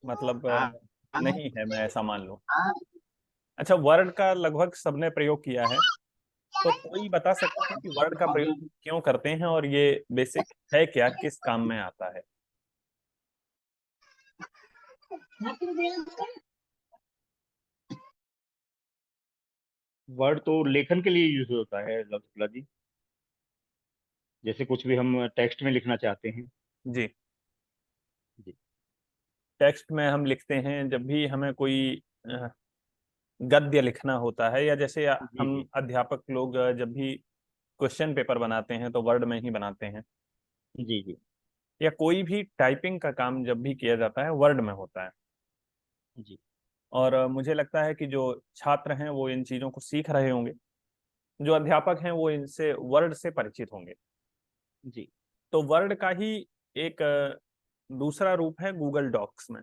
मतलब नहीं है, मैं ऐसा मान लूं। अच्छा, वर्ड का लगभग सबने प्रयोग किया है, तो कोई बता सकता है कि वर्ड का प्रयोग क्यों करते हैं और ये बेसिक है क्या, किस काम में आता है? वर्ड तो लेखन के लिए यूज होता है लफ्ज़ जी। जैसे कुछ भी हम टेक्स्ट में लिखना चाहते हैं। जी। जी टेक्स्ट में हम लिखते हैं जब भी हमें कोई अ, गद्य लिखना होता है, या जैसे जी हम जी अध्यापक लोग जब भी क्वेश्चन पेपर बनाते हैं तो वर्ड में ही बनाते हैं, जी जी या कोई भी टाइपिंग का काम जब भी किया जाता है वर्ड में होता है। जी और मुझे लगता है कि जो छात्र हैं वो इन चीज़ों को सीख रहे होंगे, जो अध्यापक हैं वो इनसे वर्ड से परिचित होंगे। जी तो वर्ड का ही एक दूसरा रूप है गूगल डॉक्स में।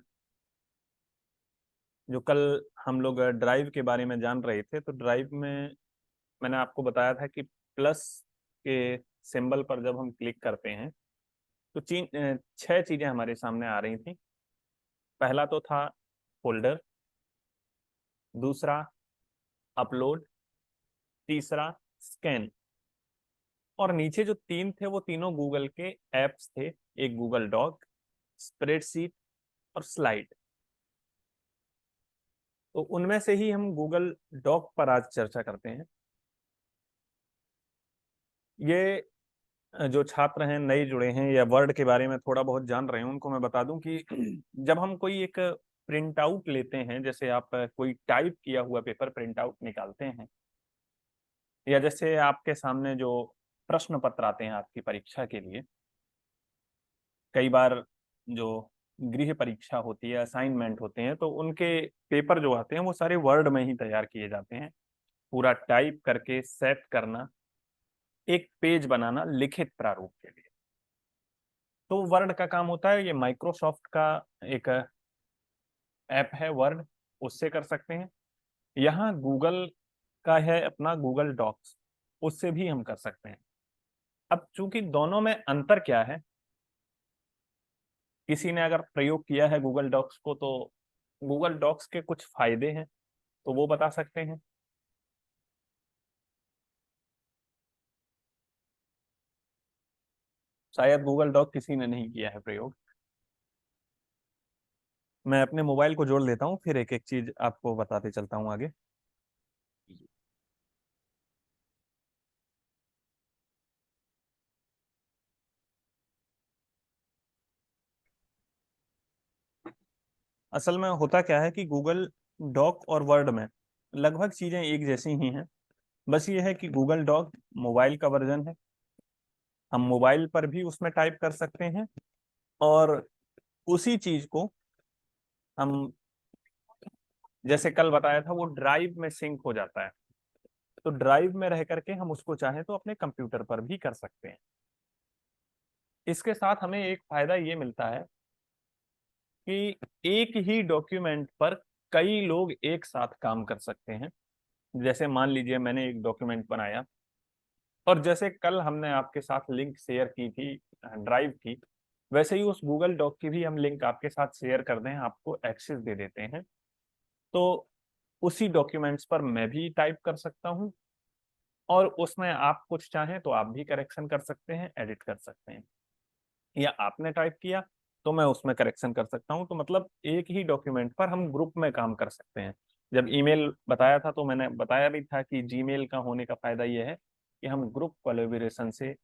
जो कल हम लोग ड्राइव के बारे में जान रहे थे, तो ड्राइव में मैंने आपको बताया था कि प्लस के सिंबल पर जब हम क्लिक करते हैं तो छह चीजें हमारे सामने आ रही थी। पहला तो था फोल्डर, दूसरा अपलोड, तीसरा स्कैन, और नीचे जो तीन थे वो तीनों गूगल के एप्स थे। एक गूगल डॉक, स्प्रेडशीट और स्लाइड। तो उनमें से ही हम गूगल डॉक पर आज चर्चा करते हैं। ये जो छात्र हैं, नए जुड़े हैं या वर्ड के बारे में थोड़ा बहुत जान रहे हैं, उनको मैं बता दूं कि जब हम कोई एक प्रिंट आउट लेते हैं, जैसे आप कोई टाइप किया हुआ पेपर प्रिंट आउट निकालते हैं, या जैसे आपके सामने जो प्रश्न पत्र आते हैं आपकी परीक्षा के लिए, कई बार जो गृह परीक्षा होती है, असाइनमेंट होते हैं, तो उनके पेपर जो आते हैं वो सारे वर्ड में ही तैयार किए जाते हैं। पूरा टाइप करके सेट करना, एक पेज बनाना लिखित प्रारूप के लिए। तो वर्ड का काम होता है, ये माइक्रोसॉफ्ट का एक ऐप है वर्ड, उससे कर सकते हैं। यहाँ गूगल का है अपना गूगल डॉक्स, उससे भी हम कर सकते हैं। अब चूंकि दोनों में अंतर क्या है, किसी ने अगर प्रयोग किया है गूगल डॉक्स को, तो गूगल डॉक्स के कुछ फायदे हैं तो वो बता सकते हैं। शायद गूगल डॉक किसी ने नहीं किया है प्रयोग। मैं अपने मोबाइल को जोड़ लेता हूँ, फिर एक एक चीज आपको बताते चलता हूँ आगे। जी असल में होता क्या है कि गूगल डॉक और वर्ड में लगभग चीजें एक जैसी ही हैं। बस ये है कि गूगल डॉक मोबाइल का वर्जन है, हम मोबाइल पर भी उसमें टाइप कर सकते हैं, और उसी चीज को हम, जैसे कल बताया था, वो ड्राइव में सिंक हो जाता है। तो ड्राइव में रह करके हम उसको चाहें तो अपने कंप्यूटर पर भी कर सकते हैं। इसके साथ हमें एक फायदा ये मिलता है कि एक ही डॉक्यूमेंट पर कई लोग एक साथ काम कर सकते हैं। जैसे मान लीजिए मैंने एक डॉक्यूमेंट बनाया, और जैसे कल हमने आपके साथ लिंक शेयर की थी ड्राइव की, वैसे ही उस गूगल डॉक की भी हम लिंक आपके साथ शेयर कर दें, आपको एक्सेस दे देते हैं, तो उसी डॉक्यूमेंट्स पर मैं भी टाइप कर सकता हूँ, और उसमें आप कुछ चाहें तो आप भी करेक्शन कर सकते हैं, एडिट कर सकते हैं, या आपने टाइप किया तो मैं उसमें करेक्शन कर सकता हूँ। तो मतलब एक ही डॉक्यूमेंट पर हम ग्रुप में काम कर सकते हैं। जब ईमेल बताया था तो मैंने बताया भी था कि जीमेल का होने का फायदा यह है कि हम ग्रुप कोलैबोरेशन से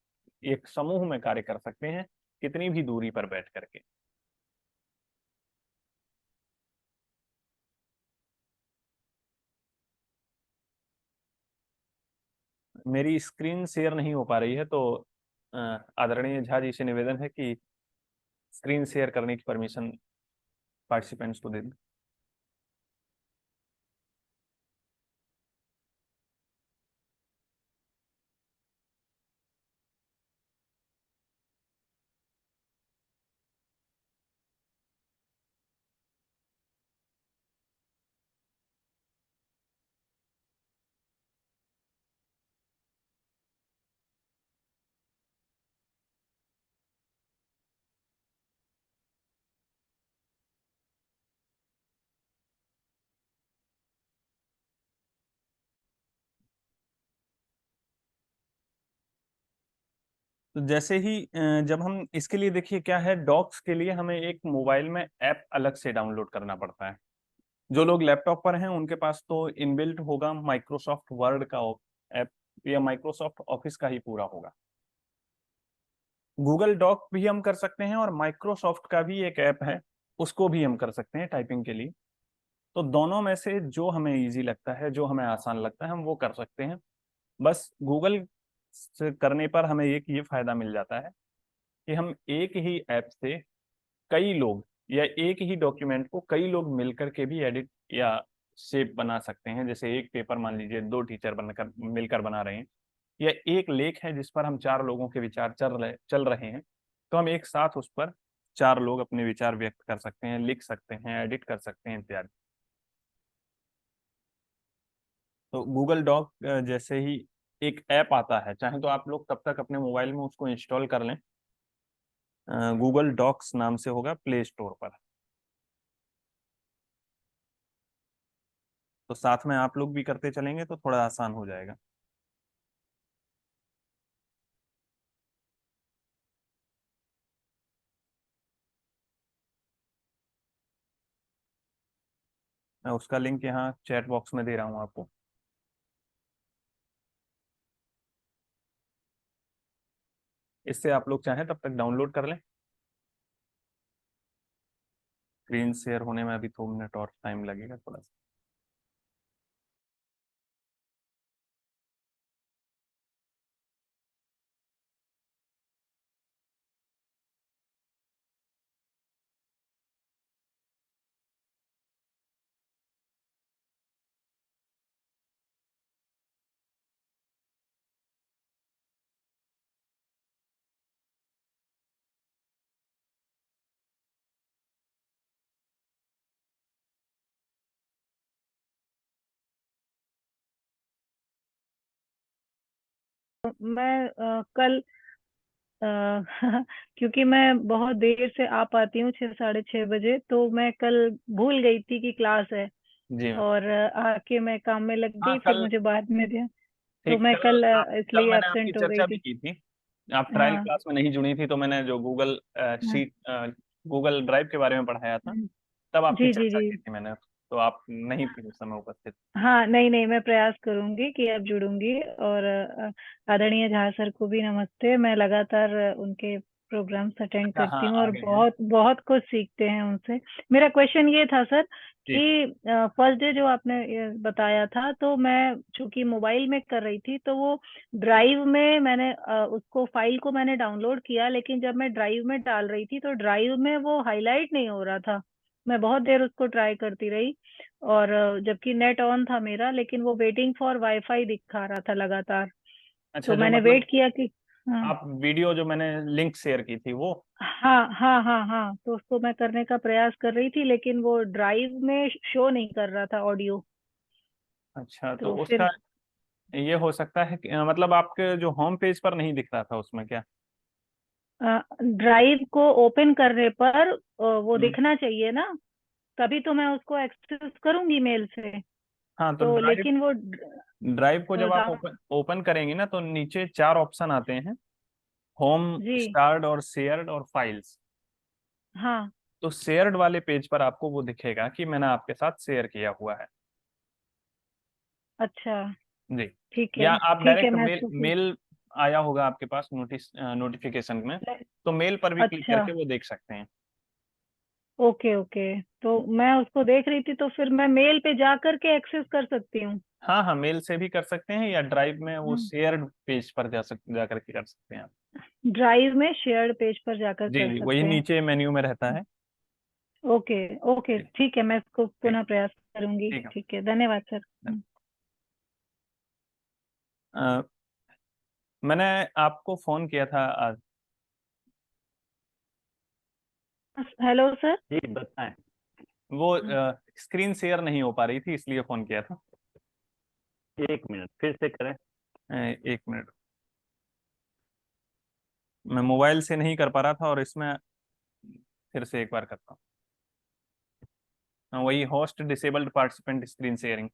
एक समूह में कार्य कर सकते हैं, कितनी भी दूरी पर बैठ करके। मेरी स्क्रीन शेयर नहीं हो पा रही है, तो आदरणीय झा जी से निवेदन है कि स्क्रीन शेयर करने की परमिशन पार्टिसिपेंट्स को दे दें। तो जैसे ही जब हम इसके लिए, देखिए क्या है, डॉक्स के लिए हमें एक मोबाइल में ऐप अलग से डाउनलोड करना पड़ता है। जो लोग लैपटॉप पर हैं उनके पास तो इनबिल्ट होगा माइक्रोसॉफ्ट वर्ड का ऐप, या माइक्रोसॉफ्ट ऑफिस का ही पूरा होगा। गूगल डॉक भी हम कर सकते हैं और माइक्रोसॉफ्ट का भी एक ऐप है, उसको भी हम कर सकते हैं टाइपिंग के लिए। तो दोनों में से जो हमें इजी लगता है, जो हमें आसान लगता है, हम वो कर सकते हैं। बस गूगल से करने पर हमें एक ये फायदा मिल जाता है कि हम एक ही ऐप से कई लोग, या एक ही डॉक्यूमेंट को कई लोग मिलकर के भी एडिट या शेप बना सकते हैं। जैसे एक पेपर मान लीजिए दो टीचर बनकर मिलकर बना रहे हैं, या एक लेख है जिस पर हम चार लोगों के विचार चल रहे हैं, तो हम एक साथ उस पर चार लोग अपने विचार व्यक्त कर सकते हैं, लिख सकते हैं, एडिट कर सकते हैं इत्यादि। तो गूगल डॉक जैसे ही एक ऐप आता है, चाहे तो आप लोग तब तक अपने मोबाइल में उसको इंस्टॉल कर लें। गूगल डॉक्स नाम से होगा प्ले स्टोर पर। तो साथ में आप लोग भी करते चलेंगे तो थोड़ा आसान हो जाएगा। मैं उसका लिंक यहाँ चैट बॉक्स में दे रहा हूँ आपको। इससे आप लोग चाहें तब तक डाउनलोड कर लें। स्क्रीन शेयर होने में अभी 2 मिनट और टाइम लगेगा थोड़ा सा। मैं कल अ, क्योंकि मैं बहुत देर से आ पाती हूँ 6 साढ़े 6 बजे, तो मैं कल भूल गई थी कि क्लास है। जी मैम। और आके मैं काम में लग हाँ गई, फिर कल, मुझे बाद में दिया, तो ठीक, मैं कल कल कल इसलिए मैंने आपकी एब्सेंट हो गई चर्चा भी थी। की थी। आप ट्रायल हाँ। क्लास में नहीं जुड़ी थी, तो मैंने जो गूगल हाँ। शीट, गूगल ड्राइव के बारे में पढ़ाया था, हम्म, तब आपकी जी जी चर्चा जी। की थी मैंने। तो आप नहीं थे उस समय उपस्थित। हाँ, नहीं नहीं, मैं प्रयास करूंगी कि अब जुड़ूंगी। और आदरणीय झा सर को भी नमस्ते। मैं लगातार उनके प्रोग्राम्स अटेंड अच्छा, हाँ करती हूँ आ और गए हैं। बहुत बहुत कुछ सीखते हैं उनसे। मेरा क्वेश्चन ये था सर जी कि फर्स्ट डे जो आपने ये बताया था, तो मैं चूंकि मोबाइल में कर रही थी, तो वो ड्राइव में मैंने उसको फाइल को मैंने डाउनलोड किया, लेकिन जब मैं ड्राइव में डाल रही थी तो ड्राइव में वो हाईलाइट नहीं हो रहा था। मैं बहुत देर उसको ट्राई करती रही, और जबकि नेट ऑन था मेरा, लेकिन वो वेटिंग फॉर वाईफाई दिखा रहा था लगातार। अच्छा, तो जो मैंने वेट मतलब किया कि हाँ आप वीडियो जो मैंने लिंक शेयर की थी वो। हाँ हाँ हाँ हाँ, तो उसको मैं करने का प्रयास कर रही थी, लेकिन वो ड्राइव में शो नहीं कर रहा था ऑडियो। अच्छा, तो तो फिर उसका ये हो सकता है कि मतलब आपके जो होम पेज पर नहीं दिख रहा था उसमें क्या? ड्राइव को ओपन करने पर वो हम्म, दिखना चाहिए ना, तभी तो मैं उसको एक्सेस करूंगी मेल से। हाँ, तो तो ड्राइव, लेकिन वो ड्राइव को जब आप डाउन। ओपन ओपन करेंगे ना, तो नीचे चार ऑप्शन आते हैं: होम, जी। स्टार्ड और शेयर्ड और फाइल्स। हाँ। तो शेयर्ड वाले पेज पर आपको वो दिखेगा कि मैंने आपके साथ शेयर किया हुआ है। अच्छा। जी। ठीक है। या आप ठीक है, डायरेक्ट मैं मेल इसको फिर मेल आया होगा आपके पास नोटिफिकेशन में, तो मेल पर भी क्लिक अच्छा। करके वो देख सकते हैं। ओके ओके, तो मैं उसको देख रही थी, तो फिर मैं मेल पे जा करके एक्सेस कर सकती हूँ। हाँ हाँ, मेल से भी कर सकते हैं, या ड्राइव में वो हम्म, शेयर्ड पेज पर जा करके कर सकते हैं आप। ड्राइव में शेयर्ड पेज पर जाकर जी कर जी, वही सकते हैं। नीचे मेन्यू में रहता है। ओके ओके, जी, ठीक है, मैं इसको ठीक, पुनः प्रयास करूंगी। ठीक है। ठीक है, धन्यवाद सर। अ, मैंने आपको फोन किया था आज। Hello sir. जी बताएं। वो स्क्रीन शेयर नहीं हो पा रही थी, इसलिए फोन किया था। 1 मिनट फिर से करें। 1 मिनट। मैं मोबाइल से नहीं कर पा रहा था, और इसमें फिर से एक बार करता हूँ। हाँ, वही host disabled participant screen sharing.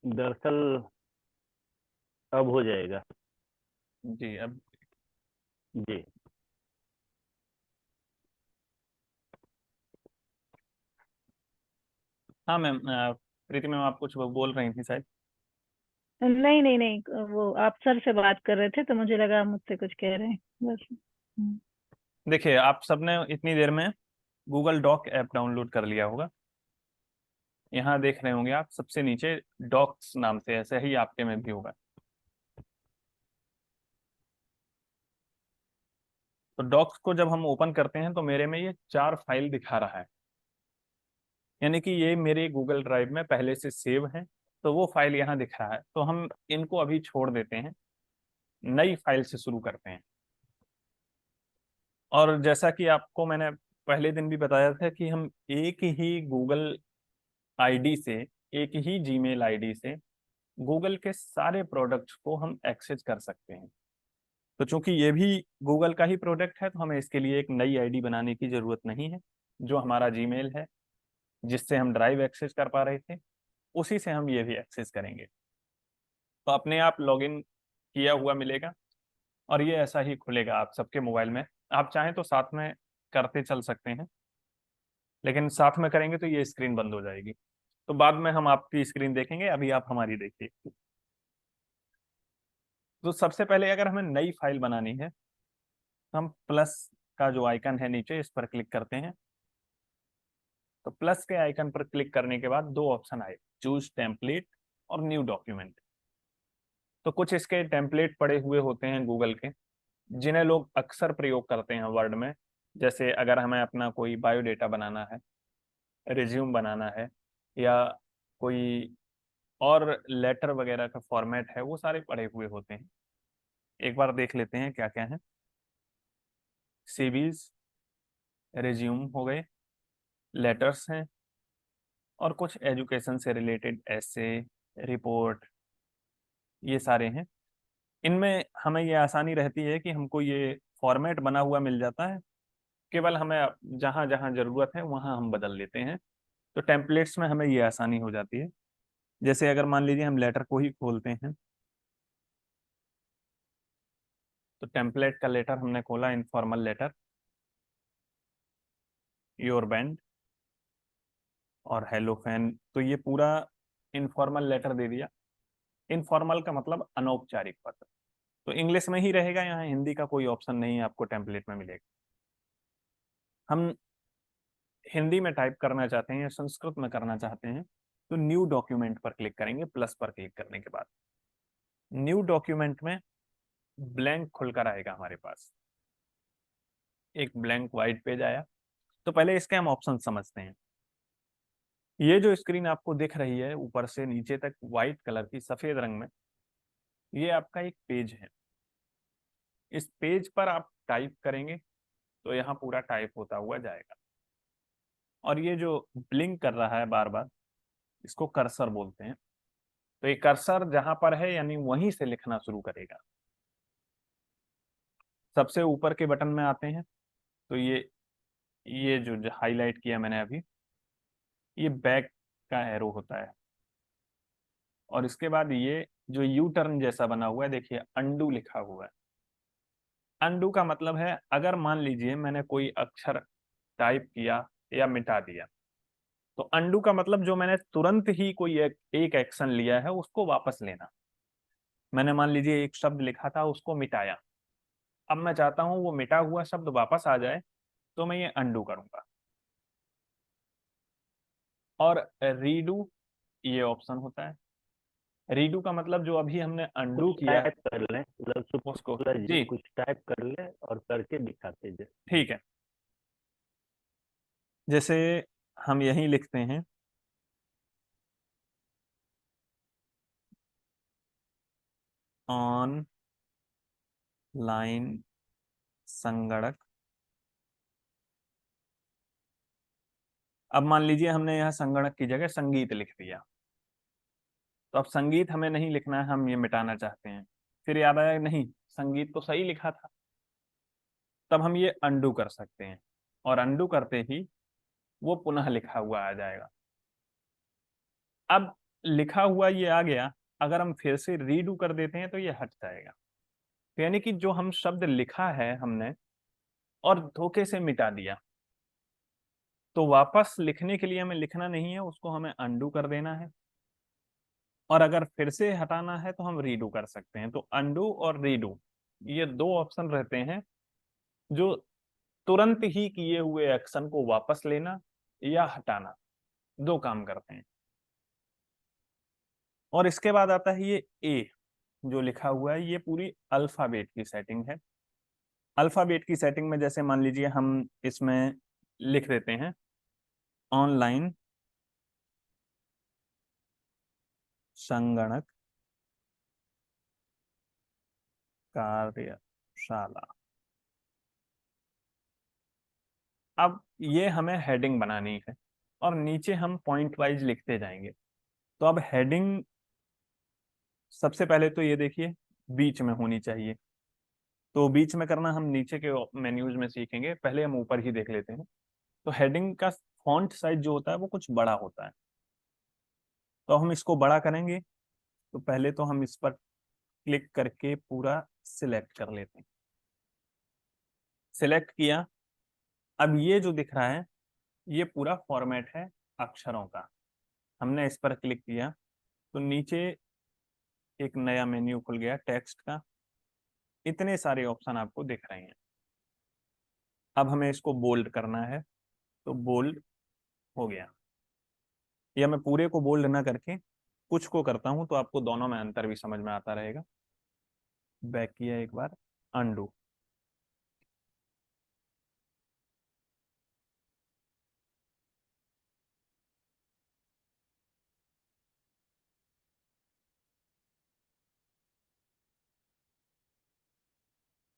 दरअसल अब हो जाएगा। जी अब जी। हाँ मैम, प्रीति मैम आप कुछ बोल रही थी शायद। नहीं नहीं नहीं, वो आप सर से बात कर रहे थे तो मुझे लगा आप मुझसे कुछ कह रहे हैं, बस। देखिए आप सबने इतनी देर में गूगल डॉक ऐप डाउनलोड कर लिया होगा। यहाँ देख रहे होंगे आप सबसे नीचे डॉक्स नाम से, ऐसे ही आपके में भी होगा। तो डॉक्स को जब हम ओपन करते हैं तो मेरे में ये 4 फाइल दिखा रहा है, यानी कि ये मेरे गूगल ड्राइव में पहले से सेव है। तो वो फाइल यहाँ दिख रहा है, तो हम इनको अभी छोड़ देते हैं, नई फाइल से शुरू करते हैं। और जैसा कि आपको मैंने पहले दिन भी बताया था कि हम एक ही गूगल आईडी से, एक ही जीमेल आईडी से गूगल के सारे प्रोडक्ट्स को हम एक्सेस कर सकते हैं। तो चूंकि ये भी गूगल का ही प्रोडक्ट है, तो हमें इसके लिए एक नई आईडी बनाने की जरूरत नहीं है। जो हमारा जीमेल है जिससे हम ड्राइव एक्सेस कर पा रहे थे, उसी से हम ये भी एक्सेस करेंगे। तो अपने आप लॉगिन किया हुआ मिलेगा और ये ऐसा ही खुलेगा आप सबके मोबाइल में। आप चाहें तो साथ में करते चल सकते हैं, लेकिन साथ में करेंगे तो ये स्क्रीन बंद हो जाएगी। तो बाद में हम आपकी स्क्रीन देखेंगे, अभी आप हमारी देखिए। तो सबसे पहले अगर हमें नई फाइल बनानी है, तो हम प्लस का जो आइकन है नीचे, इस पर क्लिक करते हैं। तो प्लस के आइकन पर क्लिक करने के बाद 2 ऑप्शन आए, चूज टेम्पलेट और न्यू डॉक्यूमेंट। तो कुछ इसके टेम्पलेट पड़े हुए होते हैं गूगल के, जिन्हें लोग अक्सर प्रयोग करते हैं वर्ड में। जैसे अगर हमें अपना कोई बायोडेटा बनाना है, रिज्यूम बनाना है, या कोई और लेटर वगैरह का फॉर्मेट है, वो सारे पड़े हुए होते हैं। एक बार देख लेते हैं क्या क्या है। सीवीज, रिज्यूम हो गए, लेटर्स हैं, और कुछ एजुकेशन से रिलेटेड ऐसे, रिपोर्ट, ये सारे हैं। इनमें हमें ये आसानी रहती है कि हमको ये फॉर्मेट बना हुआ मिल जाता है, केवल हमें जहाँ जहाँ ज़रूरत है वहाँ हम बदल लेते हैं। तो टेम्पलेट्स में हमें ये आसानी हो जाती है। जैसे अगर मान लीजिए हम लेटर को ही खोलते हैं, तो टेम्पलेट का लेटर हमने खोला, इनफॉर्मल लेटर, योर बैंड और हेलो फैन। तो ये पूरा इनफॉर्मल लेटर दे दिया। इनफॉर्मल का मतलब अनौपचारिक पत्र। तो इंग्लिश में ही रहेगा, यहाँ हिंदी का कोई ऑप्शन नहीं है आपको टेम्पलेट में मिलेगा। हम हिंदी में टाइप करना चाहते हैं या संस्कृत में करना चाहते हैं, तो न्यू डॉक्यूमेंट पर क्लिक करेंगे। प्लस पर क्लिक करने के बाद न्यू डॉक्यूमेंट में ब्लैंक खुलकर आएगा हमारे पास, एक ब्लैंक व्हाइट पेज आया। तो पहले इसके हम ऑप्शन समझते हैं। ये जो स्क्रीन आपको दिख रही है ऊपर से नीचे तक व्हाइट कलर की, सफेद रंग में, ये आपका एक पेज है। इस पेज पर आप टाइप करेंगे तो यहाँ पूरा टाइप होता हुआ जाएगा। और ये जो ब्लिंक कर रहा है बार बार, इसको कर्सर बोलते हैं। तो ये कर्सर जहां पर है यानी वहीं से लिखना शुरू करेगा। सबसे ऊपर के बटन में आते हैं, तो ये जो हाईलाइट किया मैंने अभी, ये बैक का एरो होता है। और इसके बाद ये जो यू टर्न जैसा बना हुआ है, देखिए अंडू लिखा हुआ है। अंडू का मतलब है अगर मान लीजिए मैंने कोई अक्षर टाइप किया या मिटा दिया, तो अंडू का मतलब जो मैंने तुरंत ही कोई एक एक्शन लिया है उसको वापस लेना। मैंने मान लीजिए एक शब्द लिखा था, उसको मिटाया, अब मैं चाहता हूं वो मिटा हुआ शब्द वापस आ जाए, तो मैं ये अंडू करूंगा। और रीडू ये ऑप्शन होता है। रीडू का मतलब जो अभी हमने अंडू कुछ किया टाइप कर लें, मतलब उसको, शुक्ला जी जी कुछ टाइप कर लें और करके दिखाते जाए। ठीक है। जैसे हम यही लिखते हैं, ऑनलाइन संगणक। अब मान लीजिए हमने यहाँ संगणक की जगह संगीत लिख दिया, तो अब संगीत हमें नहीं लिखना है, हम ये मिटाना चाहते हैं। फिर याद आया नहीं, संगीत तो सही लिखा था। तब हम ये अंडू कर सकते हैं, और अंडू करते ही वो पुनः लिखा हुआ आ जाएगा। अब लिखा हुआ ये आ गया, अगर हम फिर से रीडू कर देते हैं तो ये हट जाएगा। तो यानी कि जो हम शब्द लिखा है हमने और धोखे से मिटा दिया, तो वापस लिखने के लिए हमें लिखना नहीं है, उसको हमें अंडू कर देना है। और अगर फिर से हटाना है तो हम रीडू कर सकते हैं। तो अंडू और रीडू, ये दो ऑप्शन रहते हैं जो तुरंत ही किए हुए एक्शन को वापस लेना या हटाना, दो काम करते हैं। और इसके बाद आता है ये ए जो लिखा हुआ है, ये पूरी अल्फाबेट की सेटिंग है। अल्फाबेट की सेटिंग में जैसे मान लीजिए हम इसमें लिख देते हैं ऑनलाइन संगणक कार्यशाला। अब ये हमें हेडिंग बनानी है और नीचे हम पॉइंट वाइज लिखते जाएंगे। तो अब हेडिंग सबसे पहले तो ये देखिए बीच में होनी चाहिए। तो बीच में करना हम नीचे के मेन्यूज में सीखेंगे, पहले हम ऊपर ही देख लेते हैं। तो हेडिंग का फॉन्ट साइज जो होता है वो कुछ बड़ा होता है, तो हम इसको बड़ा करेंगे। तो पहले तो हम इस पर क्लिक करके पूरा सिलेक्ट कर लेते हैं। सिलेक्ट किया। अब ये जो दिख रहा है ये पूरा फॉर्मेट है अक्षरों का। हमने इस पर क्लिक किया तो नीचे एक नया मेन्यू खुल गया टेक्स्ट का। इतने सारे ऑप्शन आपको दिख रहे हैं। अब हमें इसको बोल्ड करना है, तो बोल्ड हो गया। या मैं पूरे को बोल्ड ना करके कुछ को करता हूं तो आपको दोनों में अंतर भी समझ में आता रहेगा। बैक किया एक बार, अंडू।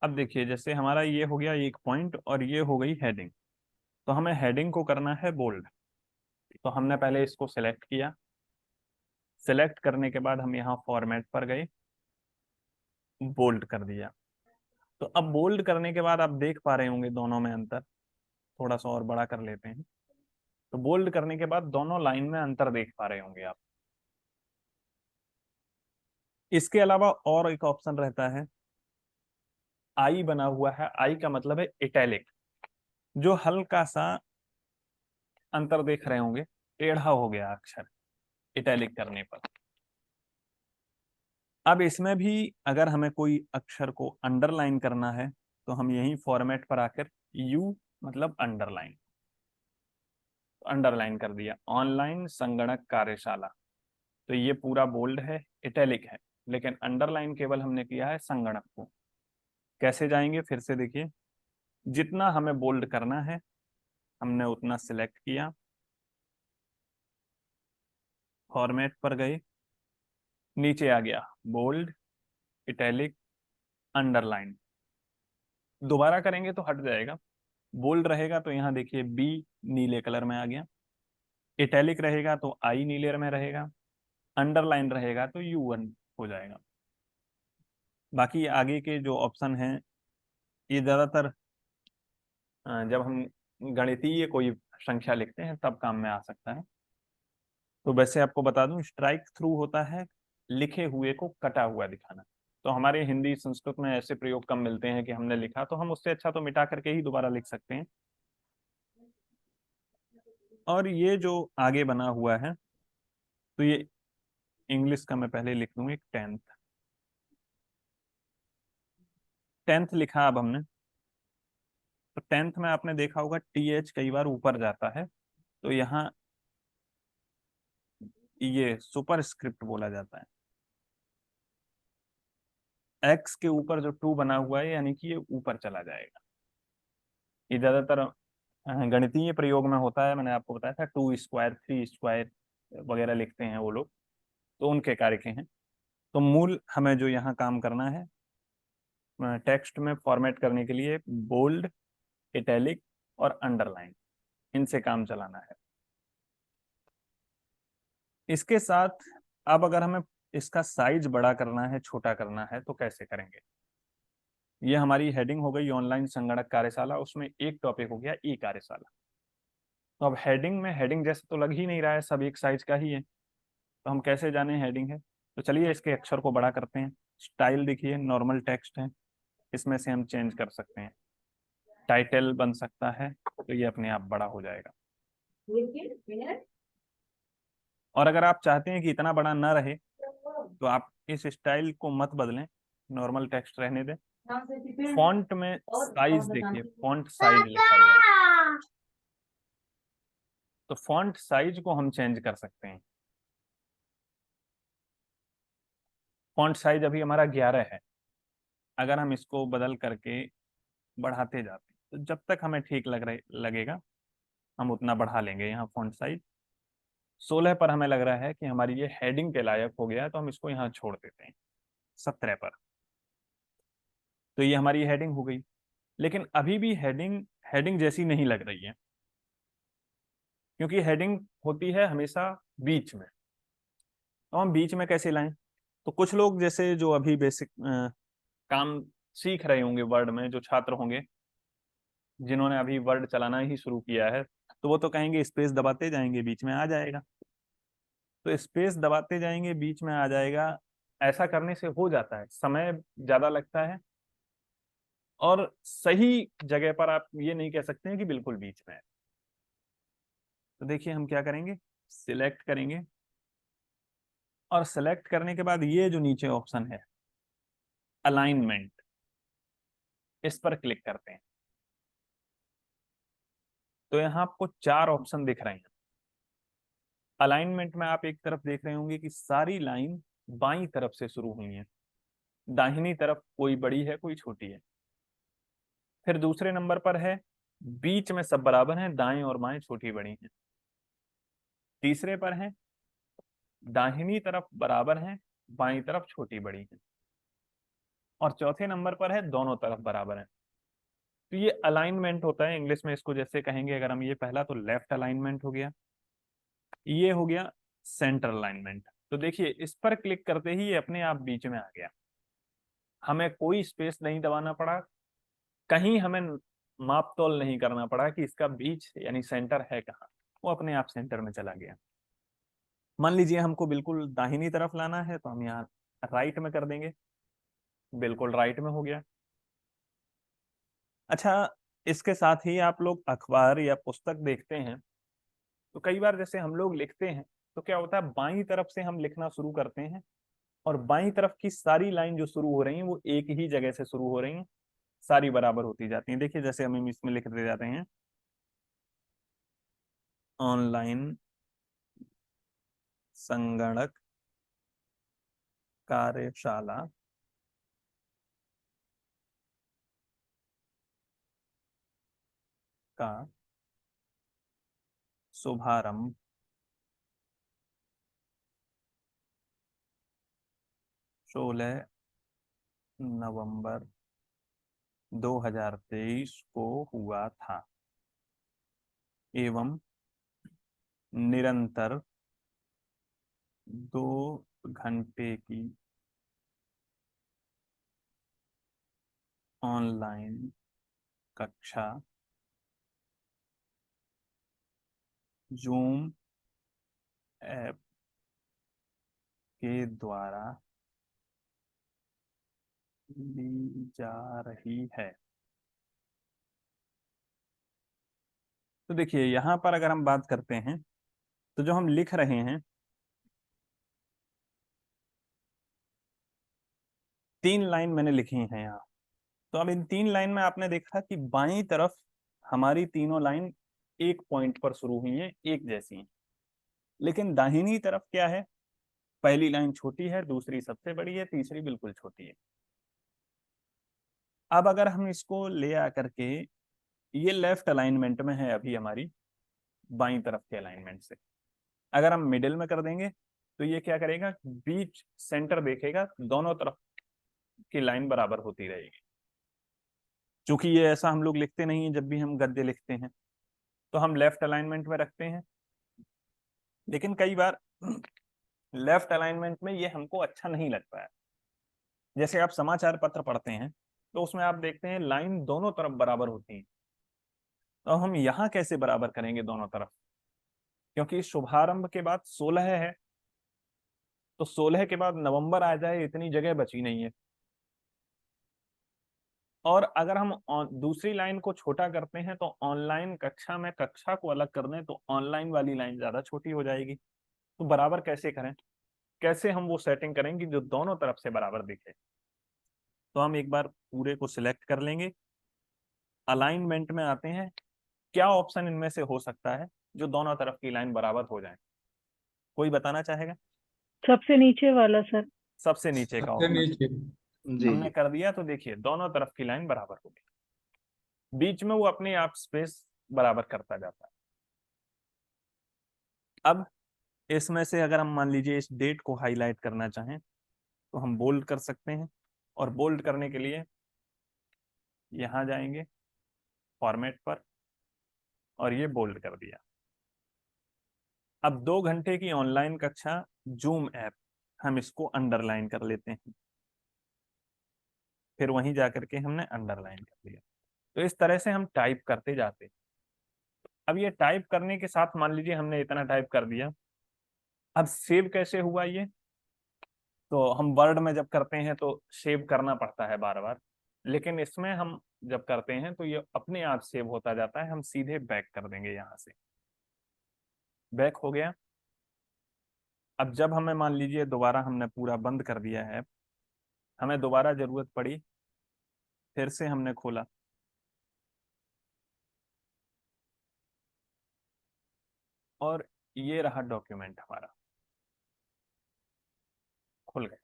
अब देखिए जैसे हमारा ये हो गया एक पॉइंट और ये हो गई हेडिंग। तो हमें हेडिंग को करना है बोल्ड। तो हमने पहले इसको सिलेक्ट किया। सिलेक्ट करने के बाद हम यहाँ फॉर्मेट पर गए, बोल्ड कर दिया। तो अब बोल्ड करने के बाद आप देख पा रहे होंगे दोनों में अंतर। थोड़ा सा और बड़ा कर लेते हैं। तो बोल्ड करने के बाद दोनों लाइन में अंतर देख पा रहे होंगे आप। इसके अलावा और एक ऑप्शन रहता है, आई बना हुआ है। आई का मतलब है इटैलिक, जो हल्का सा अंतर देख रहे होंगे, टेढ़ा हो गया अक्षर इटैलिक करने पर। अब इसमें भी अगर हमें कोई अक्षर को अंडरलाइन करना है तो हम यही फॉर्मेट पर आकर यू मतलब अंडरलाइन, अंडरलाइन कर दिया। ऑनलाइन संगणक कार्यशाला, तो ये पूरा बोल्ड है, इटैलिक है, लेकिन अंडरलाइन केवल हमने किया है संगणक को। कैसे जाएंगे फिर से देखिए, जितना हमें बोल्ड करना है हमने उतना सिलेक्ट किया, फॉर्मेट पर गए, नीचे आ गया बोल्ड, इटैलिक, अंडरलाइन। दोबारा करेंगे तो हट जाएगा। बोल्ड रहेगा तो यहाँ देखिए बी नीले कलर में आ गया, इटैलिक रहेगा तो आई नीले में रहेगा, अंडरलाइन रहेगा तो यू वन हो जाएगा। बाकी आगे के जो ऑप्शन हैं ये ज़्यादातर जब हम गणितीय कोई संख्या लिखते हैं तब काम में आ सकता है। तो वैसे आपको बता दूं, स्ट्राइक थ्रू होता है लिखे हुए को कटा हुआ दिखाना। तो हमारे हिंदी संस्कृत में ऐसे प्रयोग कम मिलते हैं कि हमने लिखा तो हम उससे अच्छा तो मिटा करके ही दोबारा लिख सकते हैं। और ये जो आगे बना हुआ है तो ये इंग्लिश का मैं पहले लिख दूं एक 10th। 10th लिखा अब हमने। तो 10th में आपने देखा होगा TH कई बार ऊपर जाता है, तो यहाँ ये सुपर स्क्रिप्ट बोला जाता है। एक्स के ऊपर जो 2 बना हुआ है यानी कि ये ऊपर चला जाएगा। ये ज्यादातर गणितीय प्रयोग में होता है। मैंने आपको बताया था 2 स्क्वायर 3 स्क्वायर वगैरह लिखते हैं वो लोग, तो उनके कार्य के हैं। तो मूल हमें जो यहाँ काम करना है टेक्स्ट में फॉर्मेट करने के लिए बोल्ड, इटैलिक और अंडरलाइन, इनसे काम चलाना है। इसके साथ अब अगर हमें इसका साइज बड़ा करना है, छोटा करना है, तो कैसे करेंगे। ये हमारी हेडिंग हो गई ऑनलाइन संगणक कार्यशाला, उसमें एक टॉपिक हो गया ई कार्यशाला। तो अब हेडिंग में हेडिंग जैसे तो लग ही नहीं रहा है, सब एक साइज का ही है। तो हम कैसे जाने हेडिंग है? तो चलिए इसके अक्षर को बड़ा करते हैं। स्टाइल देखिए नॉर्मल टेक्स्ट है, इसमें से हम चेंज कर सकते हैं। टाइटल बन सकता है, तो ये अपने आप बड़ा हो जाएगा। और अगर आप चाहते हैं कि इतना बड़ा ना रहे तो आप इस स्टाइल को मत बदलें, नॉर्मल टेक्स्ट रहने दें। फॉन्ट में साइज देखिए, फॉन्ट साइज लिखा हुआ है, तो फॉन्ट साइज को हम चेंज कर सकते हैं। फॉन्ट साइज अभी हमारा 11 है, अगर हम इसको बदल करके बढ़ाते जाते हैं तो जब तक हमें ठीक लगेगा हम उतना बढ़ा लेंगे। यहाँ फॉन्ट साइज 16 पर हमें लग रहा है कि हमारी ये हेडिंग के लायक हो गया है, तो हम इसको यहाँ छोड़ देते हैं 17 पर। तो ये हमारी हेडिंग हो गई, लेकिन अभी भी हेडिंग हेडिंग जैसी नहीं लग रही है, क्योंकि हेडिंग होती है हमेशा बीच में। तो हम बीच में कैसे लाएं? तो कुछ लोग जैसे जो अभी बेसिक काम सीख रहे होंगे वर्ड में, जो छात्र होंगे जिन्होंने अभी वर्ड चलाना ही शुरू किया है, तो वो तो कहेंगे स्पेस दबाते जाएंगे बीच में आ जाएगा। तो स्पेस दबाते जाएंगे बीच में आ जाएगा, ऐसा करने से हो जाता है, समय ज्यादा लगता है, और सही जगह पर आप ये नहीं कह सकते हैं कि बिल्कुल बीच में है। तो देखिए हम क्या करेंगे, सिलेक्ट करेंगे, और सिलेक्ट करने के बाद ये जो नीचे ऑप्शन है अलाइनमेंट, इस पर क्लिक करते हैं। तो यहाँ आपको 4 ऑप्शन दिख रहे हैं। अलाइनमेंट में आप एक तरफ देख रहे होंगे कि सारी लाइन बाईं तरफ से शुरू हुई है, दाहिनी तरफ कोई बड़ी है कोई छोटी है। फिर दूसरे नंबर पर है बीच में सब बराबर हैं, दाएं और बाएं छोटी बड़ी हैं। तीसरे पर है दाहिनी तरफ बराबर हैं, बाईं तरफ छोटी बड़ी हैं। और चौथे नंबर पर है दोनों तरफ बराबर हैं। तो ये अलाइनमेंट होता है, इंग्लिश में इसको जैसे कहेंगे, अगर हम ये पहला तो लेफ्ट अलाइनमेंट हो गया, ये हो गया सेंटर अलाइनमेंट। तो देखिए इस पर क्लिक करते ही ये अपने आप बीच में आ गया, हमें कोई स्पेस नहीं दबाना पड़ा, कहीं हमें माप तोल नहीं करना पड़ा कि इसका बीच यानी सेंटर है कहाँ, वो अपने आप सेंटर में चला गया। मान लीजिए हमको बिल्कुल दाहिनी तरफ लाना है, तो हम यहाँ राइट में कर देंगे, बिल्कुल राइट में हो गया। अच्छा, इसके साथ ही आप लोग अखबार या पुस्तक देखते हैं, तो कई बार जैसे हम लोग लिखते हैं तो क्या होता है, बाईं तरफ से हम लिखना शुरू करते हैं, और बाईं तरफ की सारी लाइन जो शुरू हो रही हैं वो एक ही जगह से शुरू हो रही हैं, सारी बराबर होती जाती हैं। देखिए जैसे हम इसमें लिख दे जाते हैं ऑनलाइन संगणक कार्यशाला का शुभारंभ 16 नवंबर 2023 को हुआ था, एवं निरंतर 2 घंटे की ऑनलाइन कक्षा जूम ऐप के द्वारा ली जा रही है। तो देखिए यहाँ पर अगर हम बात करते हैं, तो जो हम लिख रहे हैं 3 लाइन मैंने लिखी हैं यहाँ। तो अब इन 3 लाइन में आपने देखा कि बाईं तरफ हमारी तीनों लाइन एक पॉइंट पर शुरू हुई हैं, एक जैसी हैं, लेकिन दाहिनी तरफ क्या है, पहली लाइन छोटी है, दूसरी सबसे बड़ी है, तीसरी बिल्कुल छोटी है। अब अगर हम इसको ले आकर के, ये लेफ्ट अलाइनमेंट में है अभी हमारी बाईं तरफ के अलाइनमेंट से, अगर हम मिडिल में कर देंगे तो ये क्या करेगा, बीच सेंटर देखेगा, दोनों तरफ की लाइन बराबर होती रहेगी। चूंकि ये ऐसा हम लोग लिखते नहीं है, जब भी हम गद्य लिखते हैं तो हम लेफ्ट अलाइनमेंट में रखते हैं, लेकिन कई बार लेफ्ट अलाइनमेंट में ये हमको अच्छा नहीं लगता है। जैसे आप समाचार पत्र पढ़ते हैं तो उसमें आप देखते हैं लाइन दोनों तरफ बराबर होती है, तो हम यहाँ कैसे बराबर करेंगे दोनों तरफ, क्योंकि शुभारंभ के बाद 16 है, तो 16 के बाद नवंबर आ जाए इतनी जगह बची नहीं है। और अगर हम दूसरी लाइन को छोटा करते हैं तो ऑनलाइन कक्षा में कक्षा को अलग कर दें तो ऑनलाइन वाली लाइन ज्यादा छोटी हो जाएगी। तो बराबर कैसे करें, कैसे हम वो सेटिंग करेंगे जो दोनों तरफ से बराबर दिखे। तो हम एक बार पूरे को सिलेक्ट कर लेंगे, अलाइनमेंट में आते हैं, क्या ऑप्शन इनमें से हो सकता है जो दोनों तरफ की लाइन बराबर हो जाए, कोई बताना चाहेगा? सबसे नीचे वाला सर। सबसे नीचे का सबसे ऑप्शन नीचे। जी हमने जी। कर दिया तो देखिए दोनों तरफ की लाइन बराबर होगी, बीच में वो अपने आप स्पेस बराबर करता जाता है। अब इसमें से अगर हम मान लीजिए इस डेट को हाईलाइट करना चाहें तो हम बोल्ड कर सकते हैं, और बोल्ड करने के लिए यहां जाएंगे फॉर्मेट पर और ये बोल्ड कर दिया। अब 2 घंटे की ऑनलाइन कक्षा जूम ऐप, हम इसको अंडरलाइन कर लेते हैं, फिर वहीं जाकर के हमने अंडरलाइन कर लिया। तो इस तरह से हम टाइप करते जाते हैं। अब ये टाइप करने के साथ मान लीजिए हमने इतना टाइप कर दिया, अब सेव कैसे हुआ ये, तो हम वर्ड में जब करते हैं तो सेव करना पड़ता है बार बार, लेकिन इसमें हम जब करते हैं तो ये अपने आप सेव होता जाता है। हम सीधे बैक कर देंगे, यहां से बैक हो गया। अब जब हमें मान लीजिए दोबारा हमने पूरा बंद कर दिया है, हमें दोबारा जरूरत पड़ी, फिर से हमने खोला, और ये रहा डॉक्यूमेंट हमारा खुल गया।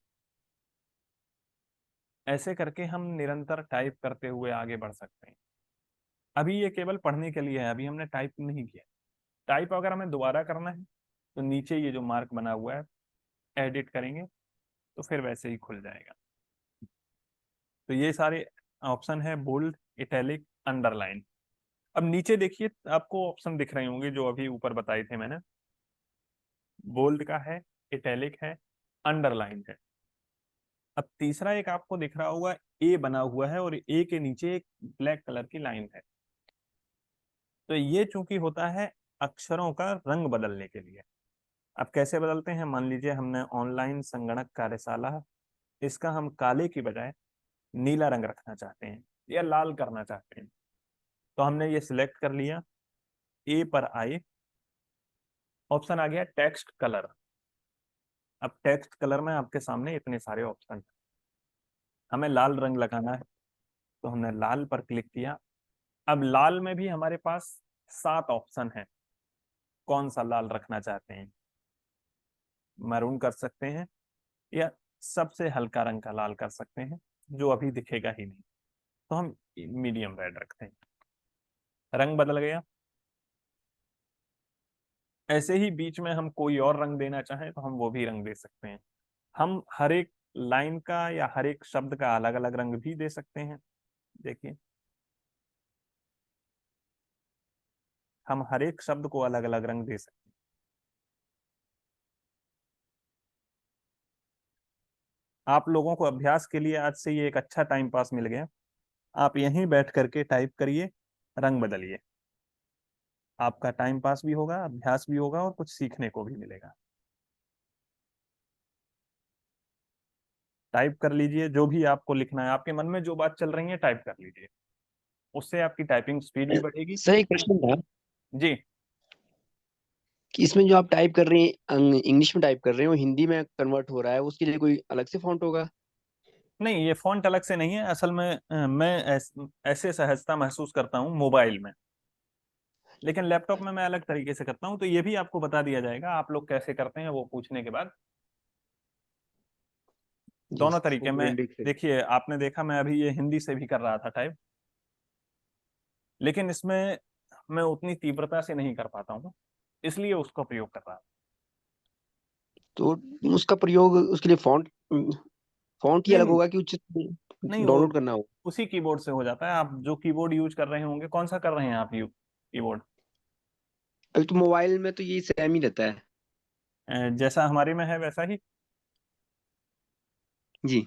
ऐसे करके हम निरंतर टाइप करते हुए आगे बढ़ सकते हैं। अभी ये केवल पढ़ने के लिए है, अभी हमने टाइप नहीं किया। टाइप अगर हमें दोबारा करना है तो नीचे ये जो मार्क बना हुआ है एडिट करेंगे तो फिर वैसे ही खुल जाएगा। तो ये सारे ऑप्शन है, बोल्ड, इटैलिक, अंडरलाइन। अब नीचे देखिए आपको ऑप्शन दिख रहे होंगे जो अभी ऊपर बताए थे मैंने, बोल्ड का है, इटैलिक है, अंडरलाइन है। अब तीसरा एक आपको दिख रहा होगा ए बना हुआ है और ए के नीचे एक ब्लैक कलर की लाइन है। तो ये चूंकि होता है अक्षरों का रंग बदलने के लिए। अब कैसे बदलते हैं, मान लीजिए हमने ऑनलाइन संगणक कार्यशाला, इसका हम काले की बजाय नीला रंग रखना चाहते हैं या लाल करना चाहते हैं, तो हमने ये सिलेक्ट कर लिया, ए पर आए, ऑप्शन आ गया टेक्स्ट कलर। अब टेक्स्ट कलर में आपके सामने इतने सारे ऑप्शन हैं, हमें लाल रंग लगाना है तो हमने लाल पर क्लिक किया। अब लाल में भी हमारे पास 7 ऑप्शन है, कौन सा लाल रखना चाहते हैं, मैरून कर सकते हैं या सबसे हल्का रंग का लाल कर सकते हैं जो अभी दिखेगा ही नहीं, तो हम मीडियम रेड रखते हैं, रंग बदल गया। ऐसे ही बीच में हम कोई और रंग देना चाहें तो हम वो भी रंग दे सकते हैं। हम हर एक लाइन का या हर एक शब्द का अलग अलग रंग भी दे सकते हैं। देखिए हम हर एक शब्द को अलग अलग रंग दे सकते हैं। आप लोगों को अभ्यास के लिए आज से ये एक अच्छा टाइम पास मिल गया, आप यहीं बैठ करके टाइप करिए, रंग बदलिए, आपका टाइम पास भी होगा, अभ्यास भी होगा और कुछ सीखने को भी मिलेगा। टाइप कर लीजिए जो भी आपको लिखना है, आपके मन में जो बात चल रही है टाइप कर लीजिए, उससे आपकी टाइपिंग स्पीड भी बढ़ेगी। सर एक प्रश्न था जी, कि इसमें जो आप टाइप कर रहे हैं इंग्लिश में टाइप कर रहे हैं वो हिंदी में कन्वर्ट हो रहा है, उसके लिए कोई अलग से फॉन्ट होगा? नहीं ये फॉन्ट अलग से नहीं है, असल में मैं ऐसे सहजता महसूस करता हूँ मोबाइल में, लेकिन लैपटॉप में मैं अलग तरीके से करता हूँ। तो ये भी आपको बता दिया जाएगा, आप लोग कैसे करते हैं वो पूछने के बाद। जी दोनों तरीके में इंडिक से। देखिए, आपने देखा मैं अभी ये हिंदी से भी कर रहा था टाइप, लेकिन इसमें मैं उतनी तीव्रता से नहीं कर पाता हूँ, इसलिए उसका प्रयोग कर रहा हूँ। तो उसका प्रयोग उसके लिए फॉन्ट फॉन्ट ही नहीं अलग नहीं होगा कि उचित नहीं, वो डाउनलोड करना होगा? उसी कीबोर्ड से हो जाता है। आप जो कीबोर्ड यूज कर रहे होंगे, कौन सा कर रहे हैं आप कीबोर्ड? अभी तो मोबाइल में तो ये सेम ही रहता है। जैसा हमारे में है वैसा ही, जी।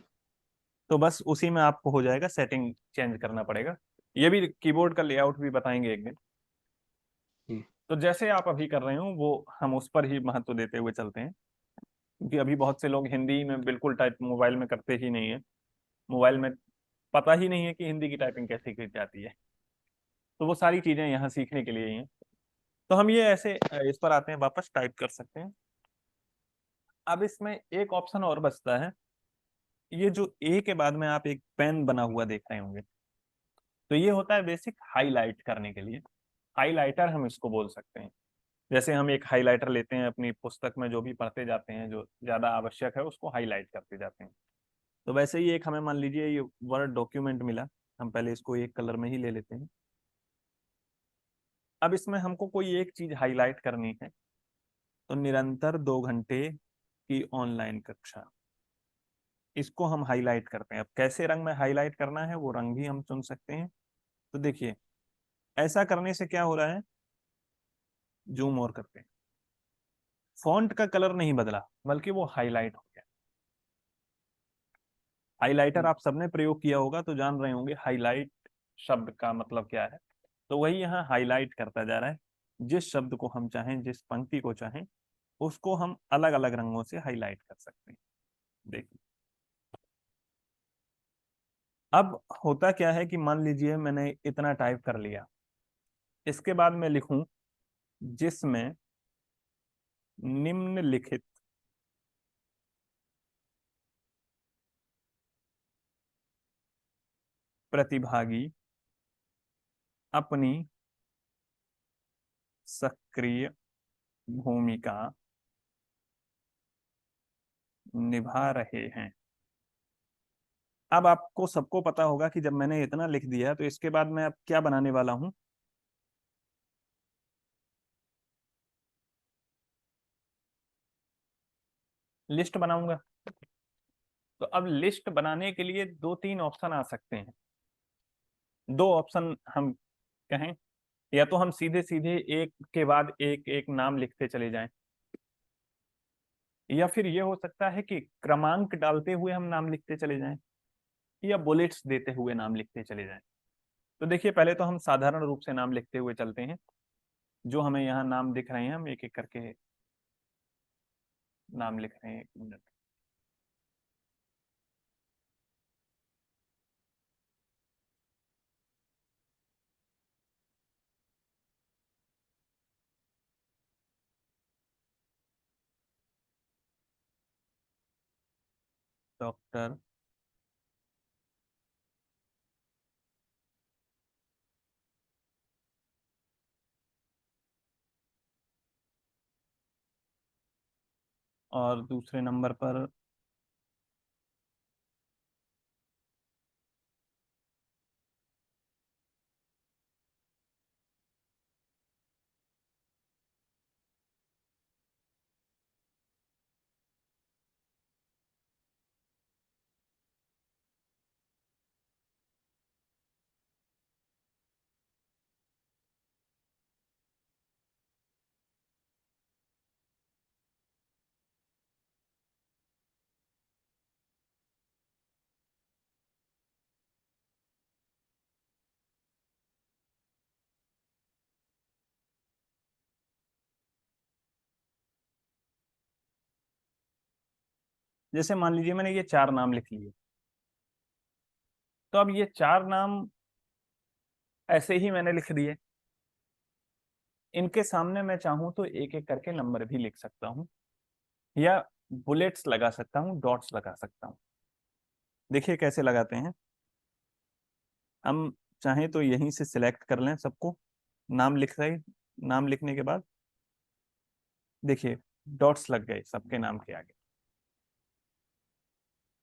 तो बस उसी में आपको हो जाएगा, सेटिंग चेंज करना पड़ेगा। ये भी कीबोर्ड का लेआउट भी बताएंगे एक दिन। जी। तो जैसे आप अभी कर रहे हो वो हम उस पर ही महत्व देते हुए चलते हैं। क्योंकि अभी बहुत से लोग हिंदी में बिल्कुल टाइप मोबाइल में करते ही नहीं है, मोबाइल में पता ही नहीं है कि हिंदी की टाइपिंग कैसे की जाती है। तो वो सारी चीजें यहाँ सीखने के लिए ही हैं। तो हम ये ऐसे इस पर आते हैं, वापस टाइप कर सकते हैं। अब इसमें एक ऑप्शन और बचता है, ये जो ए के बाद में आप एक पेन बना हुआ देख रहे होंगे, तो ये होता है बेसिक हाईलाइट करने के लिए। हाईलाइटर हम इसको बोल सकते हैं। जैसे हम एक हाईलाइटर लेते हैं अपनी पुस्तक में, जो भी पढ़ते जाते हैं जो ज्यादा आवश्यक है उसको हाईलाइट करते जाते हैं। तो वैसे ही एक हमें मान लीजिए ये वर्ड डॉक्यूमेंट मिला, हम पहले इसको एक कलर में ही ले लेते हैं। अब इसमें हमको कोई एक चीज हाईलाइट करनी है, तो निरंतर 2 घंटे की ऑनलाइन कक्षा, इसको हम हाईलाइट करते हैं। अब कैसे रंग में हाईलाइट करना है वो रंग भी हम चुन सकते हैं। तो देखिए ऐसा करने से क्या हो रहा है, जूम और करते हैं, फॉन्ट का कलर नहीं बदला बल्कि वो हाईलाइट हो गया। हाइलाइटर आप सबने प्रयोग किया होगा तो जान रहे होंगे हाईलाइट शब्द का मतलब क्या है। तो वही यहाँ हाईलाइट करता जा रहा है। जिस शब्द को हम चाहें, जिस पंक्ति को चाहें, उसको हम अलग अलग रंगों से हाईलाइट कर सकते हैं। देखिए अब होता क्या है कि मान लीजिए मैंने इतना टाइप कर लिया, इसके बाद मैं लिखूं जिसमें निम्नलिखित प्रतिभागी अपनी सक्रिय भूमिका निभा रहे हैं। अब आपको सबको पता होगा कि जब मैंने इतना लिख दिया तो इसके बाद मैं अब क्या बनाने वाला हूं, लिस्ट बनाऊंगा। तो अब लिस्ट बनाने के लिए 2-3 ऑप्शन आ सकते हैं। 2 ऑप्शन हम कहें, या तो हम सीधे सीधे एक के बाद एक एक नाम लिखते चले जाएं, या फिर ये हो सकता है कि क्रमांक डालते हुए हम नाम लिखते चले जाएं, या बुलेट्स देते हुए नाम लिखते चले जाएं। तो देखिए पहले तो हम साधारण रूप से नाम लिखते हुए चलते हैं। जो हमें यहाँ नाम दिख रहे हैं हम एक एक करके नाम लिख रहे हैं। 1 मिनट। डॉक्टर और दूसरे नंबर पर जैसे मान लीजिए मैंने ये 4 नाम लिख लिए, तो अब ये 4 नाम ऐसे ही मैंने लिख दिए। इनके सामने मैं चाहूं तो एक एक करके नंबर भी लिख सकता हूं, या बुलेट्स लगा सकता हूं, डॉट्स लगा सकता हूं। देखिए कैसे लगाते हैं। हम चाहें तो यहीं से सिलेक्ट कर लें सबको, नाम लिख रहे, नाम लिखने के बाद देखिए डॉट्स लग गए सबके नाम के आगे,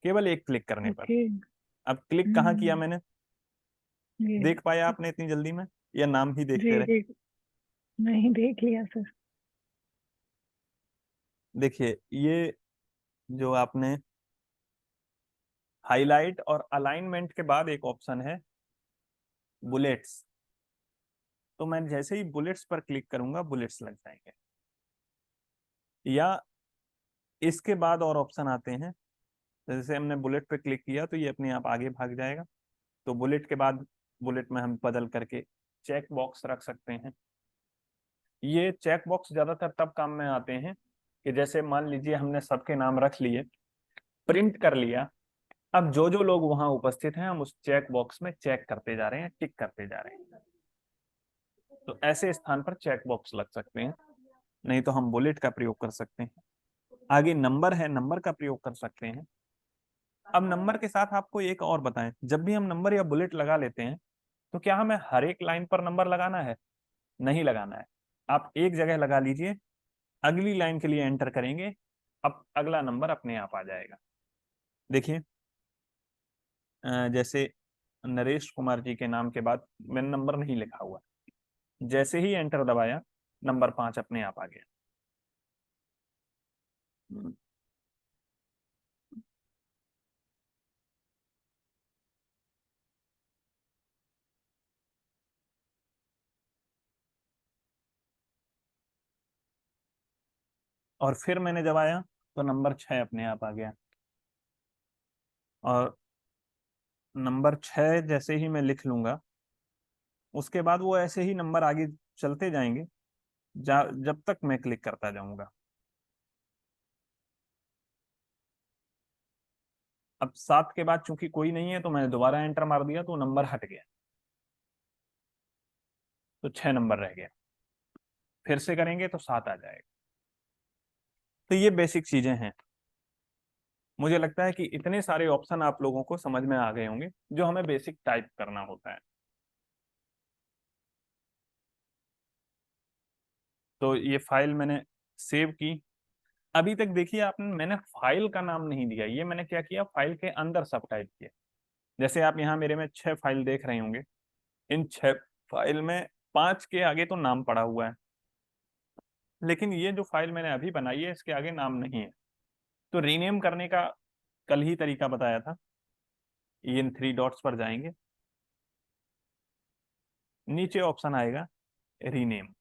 केवल एक क्लिक करने पर। ओके। अब क्लिक कहाँ किया मैंने, ये देख पाया आपने इतनी जल्दी में, या नाम ही देखते जी रहे? जी, नहीं देख लिया सर। देखिए ये जो आपने हाईलाइट और अलाइनमेंट के बाद एक ऑप्शन है बुलेट्स, तो मैं जैसे ही बुलेट्स पर क्लिक करूंगा बुलेट्स लग जाएंगे। या इसके बाद और ऑप्शन आते हैं, जैसे हमने बुलेट पे क्लिक किया तो ये अपने आप आगे भाग जाएगा। तो बुलेट के बाद बुलेट में हम बदल करके चेक बॉक्स रख सकते हैं। ये चेक बॉक्स ज्यादातर तब काम में आते हैं कि जैसे मान लीजिए हमने सबके नाम रख लिए, प्रिंट कर लिया, अब जो जो लोग वहां उपस्थित हैं हम उस चेक बॉक्स में चेक करते जा रहे हैं, टिक करते जा रहे हैं। तो ऐसे स्थान पर चेक बॉक्स लग सकते हैं, नहीं तो हम बुलेट का प्रयोग कर सकते हैं। आगे नंबर है, नंबर का प्रयोग कर सकते हैं। अब नंबर के साथ आपको एक और बताएं, जब भी हम नंबर या बुलेट लगा लेते हैं तो क्या हमें हर एक लाइन पर नंबर लगाना है? नहीं लगाना है। आप एक जगह लगा लीजिए, अगली लाइन के लिए एंटर करेंगे, अब अगला नंबर अपने आप आ जाएगा। देखिए जैसे नरेश कुमार जी के नाम के बाद मैंने नंबर नहीं लिखा हुआ, जैसे ही एंटर दबाया नंबर 5 अपने आप आ गया। और फिर मैंने दबाया तो नंबर 6 अपने आप आ गया। और नंबर 6 जैसे ही मैं लिख लूंगा उसके बाद वो ऐसे ही नंबर आगे चलते जाएंगे जब तक मैं क्लिक करता जाऊंगा। अब 7 के बाद चूंकि कोई नहीं है तो मैंने दोबारा एंटर मार दिया तो नंबर हट गया, तो 6 नंबर रह गया। फिर से करेंगे तो 7 आ जाएगा। तो ये बेसिक चीजें हैं। मुझे लगता है कि इतने सारे ऑप्शन आप लोगों को समझ में आ गए होंगे जो हमें बेसिक टाइप करना होता है। तो ये फाइल मैंने सेव की। अभी तक देखिए आपने, मैंने फाइल का नाम नहीं दिया, ये मैंने क्या किया, फाइल के अंदर सब टाइप किया। जैसे आप यहाँ मेरे में 6 फाइल देख रहे होंगे, इन 6 फाइल में 5 के आगे तो नाम पड़ा हुआ है, लेकिन ये जो फाइल मैंने अभी बनाई है इसके आगे नाम नहीं है। तो रीनेम करने का कल ही तरीका बताया था। इन 3 डॉट्स पर जाएंगे, नीचे ऑप्शन आएगा रीनेम,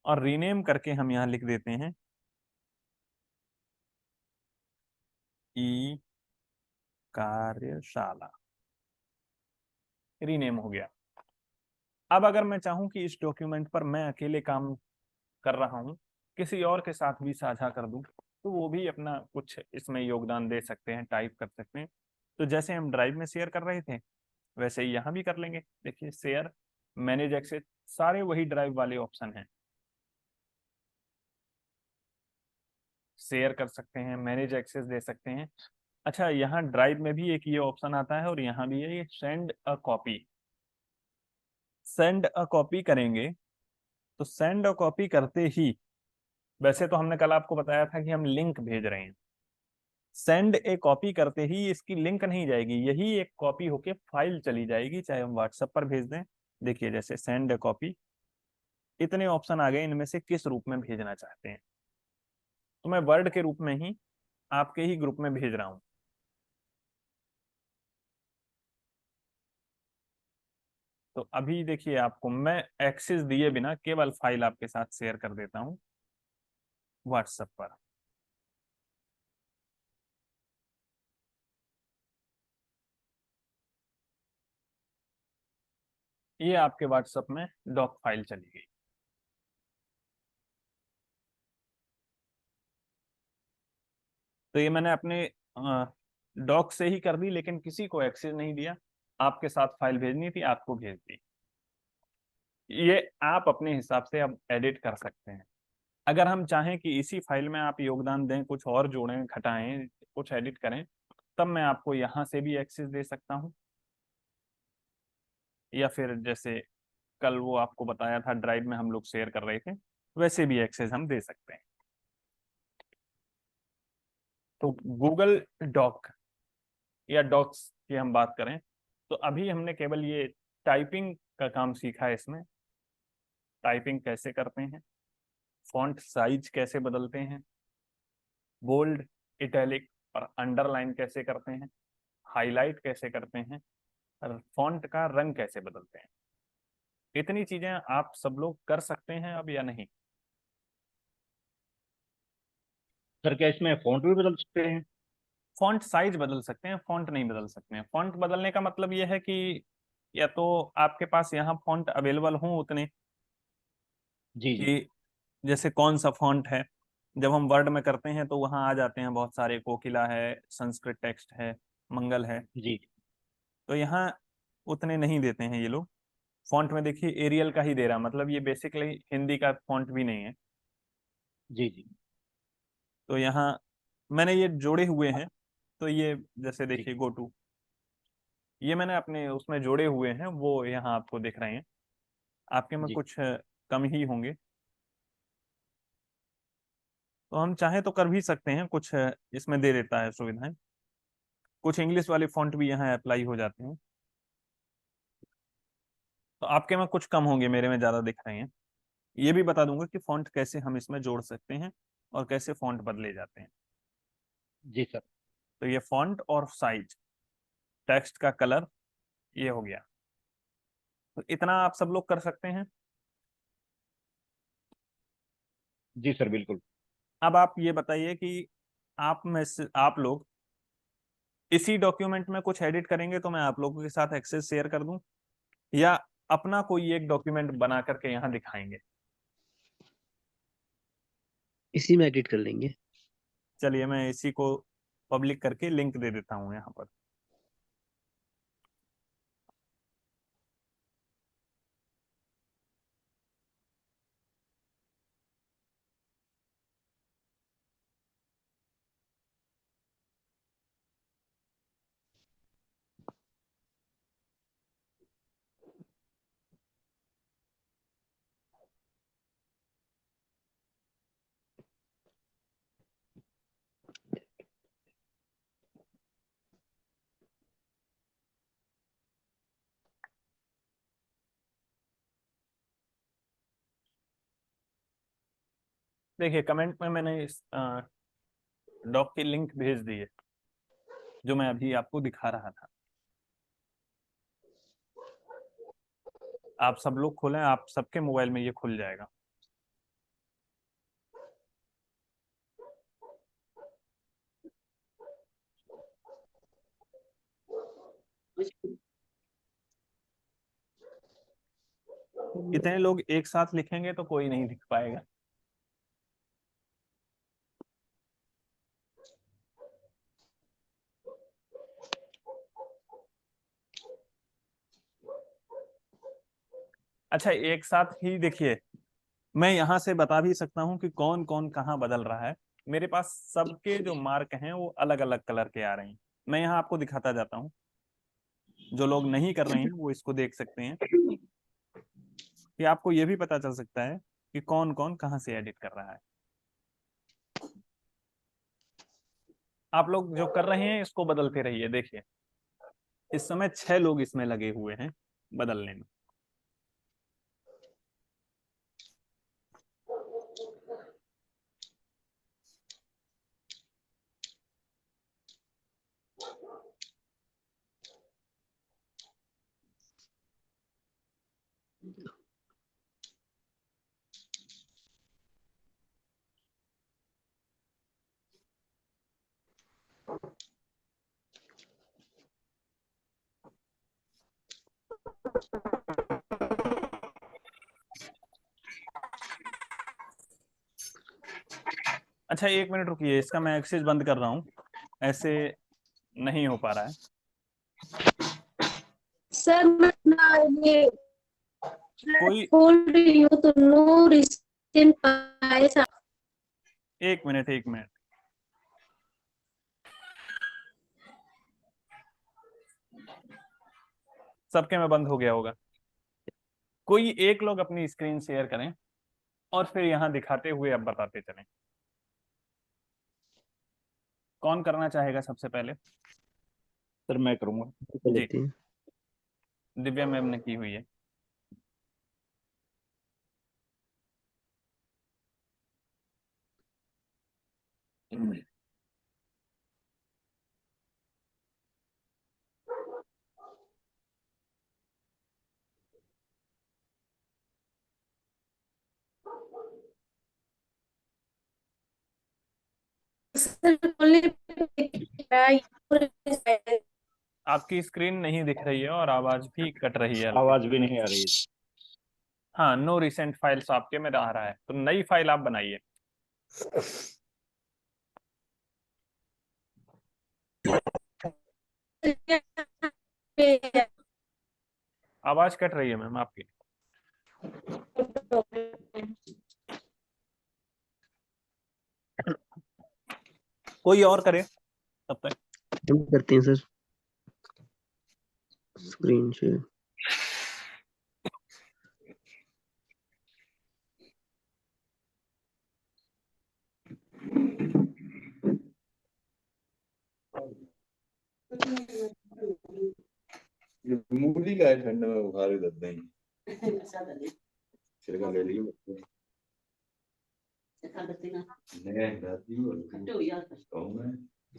और रीनेम करके हम यहाँ लिख देते हैं ई कार्यशाला। रीनेम हो गया। अब अगर मैं चाहूं कि इस डॉक्यूमेंट पर मैं अकेले काम कर रहा हूं, किसी और के साथ भी साझा कर दूं, तो वो भी अपना कुछ इसमें योगदान दे सकते हैं, टाइप कर सकते हैं। तो जैसे हम ड्राइव में शेयर कर रहे थे वैसे ही यहाँ भी कर लेंगे। देखिए शेयर, मैनेज एक्सेस, सारे वही ड्राइव वाले ऑप्शन हैं। शेयर कर सकते हैं, मैनेज एक्सेस दे सकते हैं। अच्छा, यहाँ ड्राइव में भी एक ये ऑप्शन आता है और यहाँ भी है ये send a copy. Send a copy करेंगे तो सेंड अ कॉपी करते ही, वैसे तो हमने कल आपको बताया था कि हम लिंक भेज रहे हैं, सेंड ए कॉपी करते ही इसकी लिंक नहीं जाएगी, यही एक कॉपी होके फाइल चली जाएगी, चाहे हम व्हाट्सएप पर भेज दें। देखिए जैसे सेंड ए कॉपी, इतने ऑप्शन आ गए, इनमें से किस रूप में भेजना चाहते हैं। तो मैं वर्ड के रूप में ही आपके ही ग्रुप में भेज रहा हूं। तो अभी देखिए आपको मैं एक्सेस दिए बिना केवल फाइल आपके साथ शेयर कर देता हूं व्हाट्सएप पर। ये आपके व्हाट्सएप में डॉक फाइल चली गई। तो ये मैंने अपने डॉक से ही कर दी, लेकिन किसी को एक्सेस नहीं दिया। आपके साथ फाइल भेजनी थी, आपको भेज दी। ये आप अपने हिसाब से अब एडिट कर सकते हैं। अगर हम चाहें कि इसी फाइल में आप योगदान दें, कुछ और जोड़ें, घटाएं, कुछ एडिट करें, तब मैं आपको यहाँ से भी एक्सेस दे सकता हूँ, या फिर जैसे कल वो आपको बताया था ड्राइव में हम लोग शेयर कर रहे थे, वैसे भी एक्सेस हम दे सकते हैं। तो गूगल डॉक या डॉक्स की हम बात करें तो अभी हमने केवल ये टाइपिंग का काम सीखा है। इसमें टाइपिंग कैसे करते हैं, फॉन्ट साइज कैसे बदलते हैं, बोल्ड, इटैलिक और अंडरलाइन कैसे करते हैं, हाईलाइट कैसे करते हैं, और फॉन्ट का रंग कैसे बदलते हैं। इतनी चीजें आप सब लोग कर सकते हैं अब या नहीं? सर क्या इसमें फॉन्ट भी बदल सकते हैं? फॉन्ट साइज बदल सकते हैं, फॉन्ट नहीं बदल सकते हैं। फॉन्ट बदलने का मतलब यह है कि या तो आपके पास यहाँ फॉन्ट अवेलेबल हों उतने, जी जी। कि जैसे कौन सा फॉन्ट है, जब हम वर्ड में करते हैं तो वहाँ आ जाते हैं बहुत सारे, कोकिला है, संस्कृत टेक्स्ट है, मंगल है। जी तो यहाँ उतने नहीं देते हैं ये लोग। फॉन्ट में देखिए एरियल का ही दे रहा, मतलब ये बेसिकली हिंदी का फॉन्ट भी नहीं है। जी जी तो यहाँ मैंने ये जोड़े हुए हैं। तो ये जैसे जी देखिए गो टू, ये मैंने अपने उसमें जोड़े हुए हैं, वो यहाँ आपको दिख रहे हैं। आपके में जी कुछ कम ही होंगे। तो हम चाहे तो कर भी सकते हैं, कुछ इसमें दे देता है सुविधाएं। कुछ इंग्लिश वाले फॉन्ट भी यहाँ अप्लाई हो जाते हैं। तो आपके में कुछ कम होंगे, मेरे में ज़्यादा दिख रहे हैं। ये भी बता दूंगा कि फॉन्ट कैसे हम इसमें जोड़ सकते हैं और कैसे फॉन्ट बदले जाते हैं। जी सर। तो ये फॉन्ट और साइज, टेक्स्ट का कलर, ये हो गया। तो इतना आप सब लोग कर सकते हैं। जी सर बिल्कुल। अब आप ये बताइए कि आप में से आप लोग इसी डॉक्यूमेंट में कुछ एडिट करेंगे तो मैं आप लोगों के साथ एक्सेस शेयर कर दूं, या अपना कोई एक डॉक्यूमेंट बना करके यहाँ दिखाएंगे। इसी में एडिट कर लेंगे। चलिए मैं इसी को पब्लिक करके लिंक दे देता हूँ यहाँ पर। देखिए कमेंट में मैंने इस डॉक की लिंक भेज दी है, जो मैं अभी आपको दिखा रहा था। आप सब लोग खोलें, आप सबके मोबाइल में ये खुल जाएगा। इतने लोग एक साथ लिखेंगे तो कोई नहीं लिख पाएगा। अच्छा, एक साथ ही देखिए, मैं यहाँ से बता भी सकता हूँ कि कौन कौन कहाँ बदल रहा है। मेरे पास सबके जो मार्क हैं वो अलग अलग कलर के आ रहे हैं। मैं यहाँ आपको दिखाता जाता हूँ। जो लोग नहीं कर रहे हैं वो इसको देख सकते हैं, कि आपको ये भी पता चल सकता है कि कौन कौन कहाँ से एडिट कर रहा है। आप लोग जो कर रहे हैं इसको बदलते रहिए। देखिए इस समय 6 लोग इसमें लगे हुए हैं बदलने में। अच्छा, 1 मिनट रुकिए, इसका मैं एक्सेस बंद कर रहा हूँ, ऐसे नहीं हो पा रहा है। सर मैं अपना ये कोई खोल रही हूँ तो no recent files. 1 minute 1 minute. सबके में बंद हो गया होगा। कोई एक लोग अपनी स्क्रीन शेयर करें और फिर यहाँ दिखाते हुए अब बताते चलें। कौन करना चाहेगा सबसे पहले? सर मैं करूँगा। कर जी, लेते हैं। दिव्या मैम ने की हुई है। सर खोलने पे आपकी स्क्रीन नहीं दिख रही है और आवाज भी कट रही है हल्की। आवाज भी नहीं आ रही है। हाँ, नो रिसेंट फाइल्स आपके में आ रहा है, तो नई फाइल आप बनाइए। आवाज कट रही है मैम आपकी। कोई और करे तब तक। हम करते हैं सर स्क्रीन शेयर। मूली का है, ठंड में बुखार भी दर्द नहीं छिड़का ले लियो नया दादी कहूँगा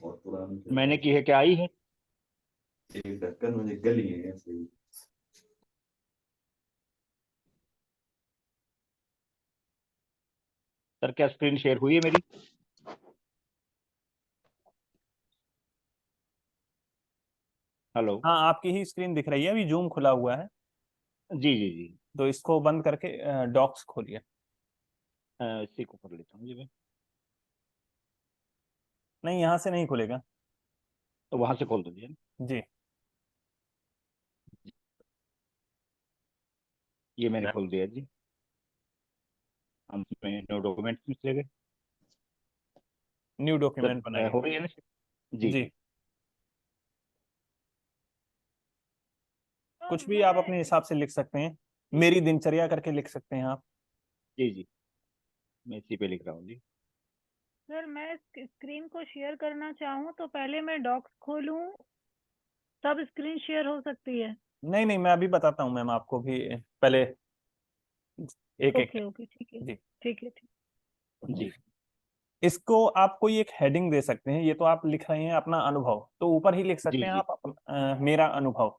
और पुरानी मैंने की है, क्या आई है? एक ढक्कन मुझे गली है ऐसे ही। सर क्या स्क्रीन शेयर हुई है मेरी? हेलो। हाँ आपकी ही स्क्रीन दिख रही है, अभी जूम खुला हुआ है, जी जी जी। तो इसको बंद करके डॉक्स खोलिए। इसी को कर लेता हूँ जी मैं। नहीं यहाँ से नहीं खुलेगा। तो वहां से खोल दीजिए। जी ये मैंने खोल दिया जी। हम इसमें नो डॉक्यूमेंट्स में चले गए। न्यू सर डॉक्यूमेंट बनाइए। हो रही है ना? जी जी जी कुछ भी आप अपने हिसाब से लिख सकते हैं, मेरी दिनचर्या करके लिख सकते हैं आप। जी जी। मैं इसी पे लिख रहा हूँ जी। सर मैं स्क्रीन को शेयर करना चाहूँ तो पहले मैं डॉक्स खोलूँ तब स्क्रीन शेयर हो सकती है? नहीं नहीं, मैं अभी बताता हूँ मैम आपको भी, पहले एक एक ओके ओके ठीक है जी। ठीक है ठीक। जी इसको आप कोई एक हेडिंग दे सकते हैं, ये तो आप लिख रहे हैं अपना अनुभव, तो ऊपर ही लिख जी सकते हैं जी आप मेरा अनुभव।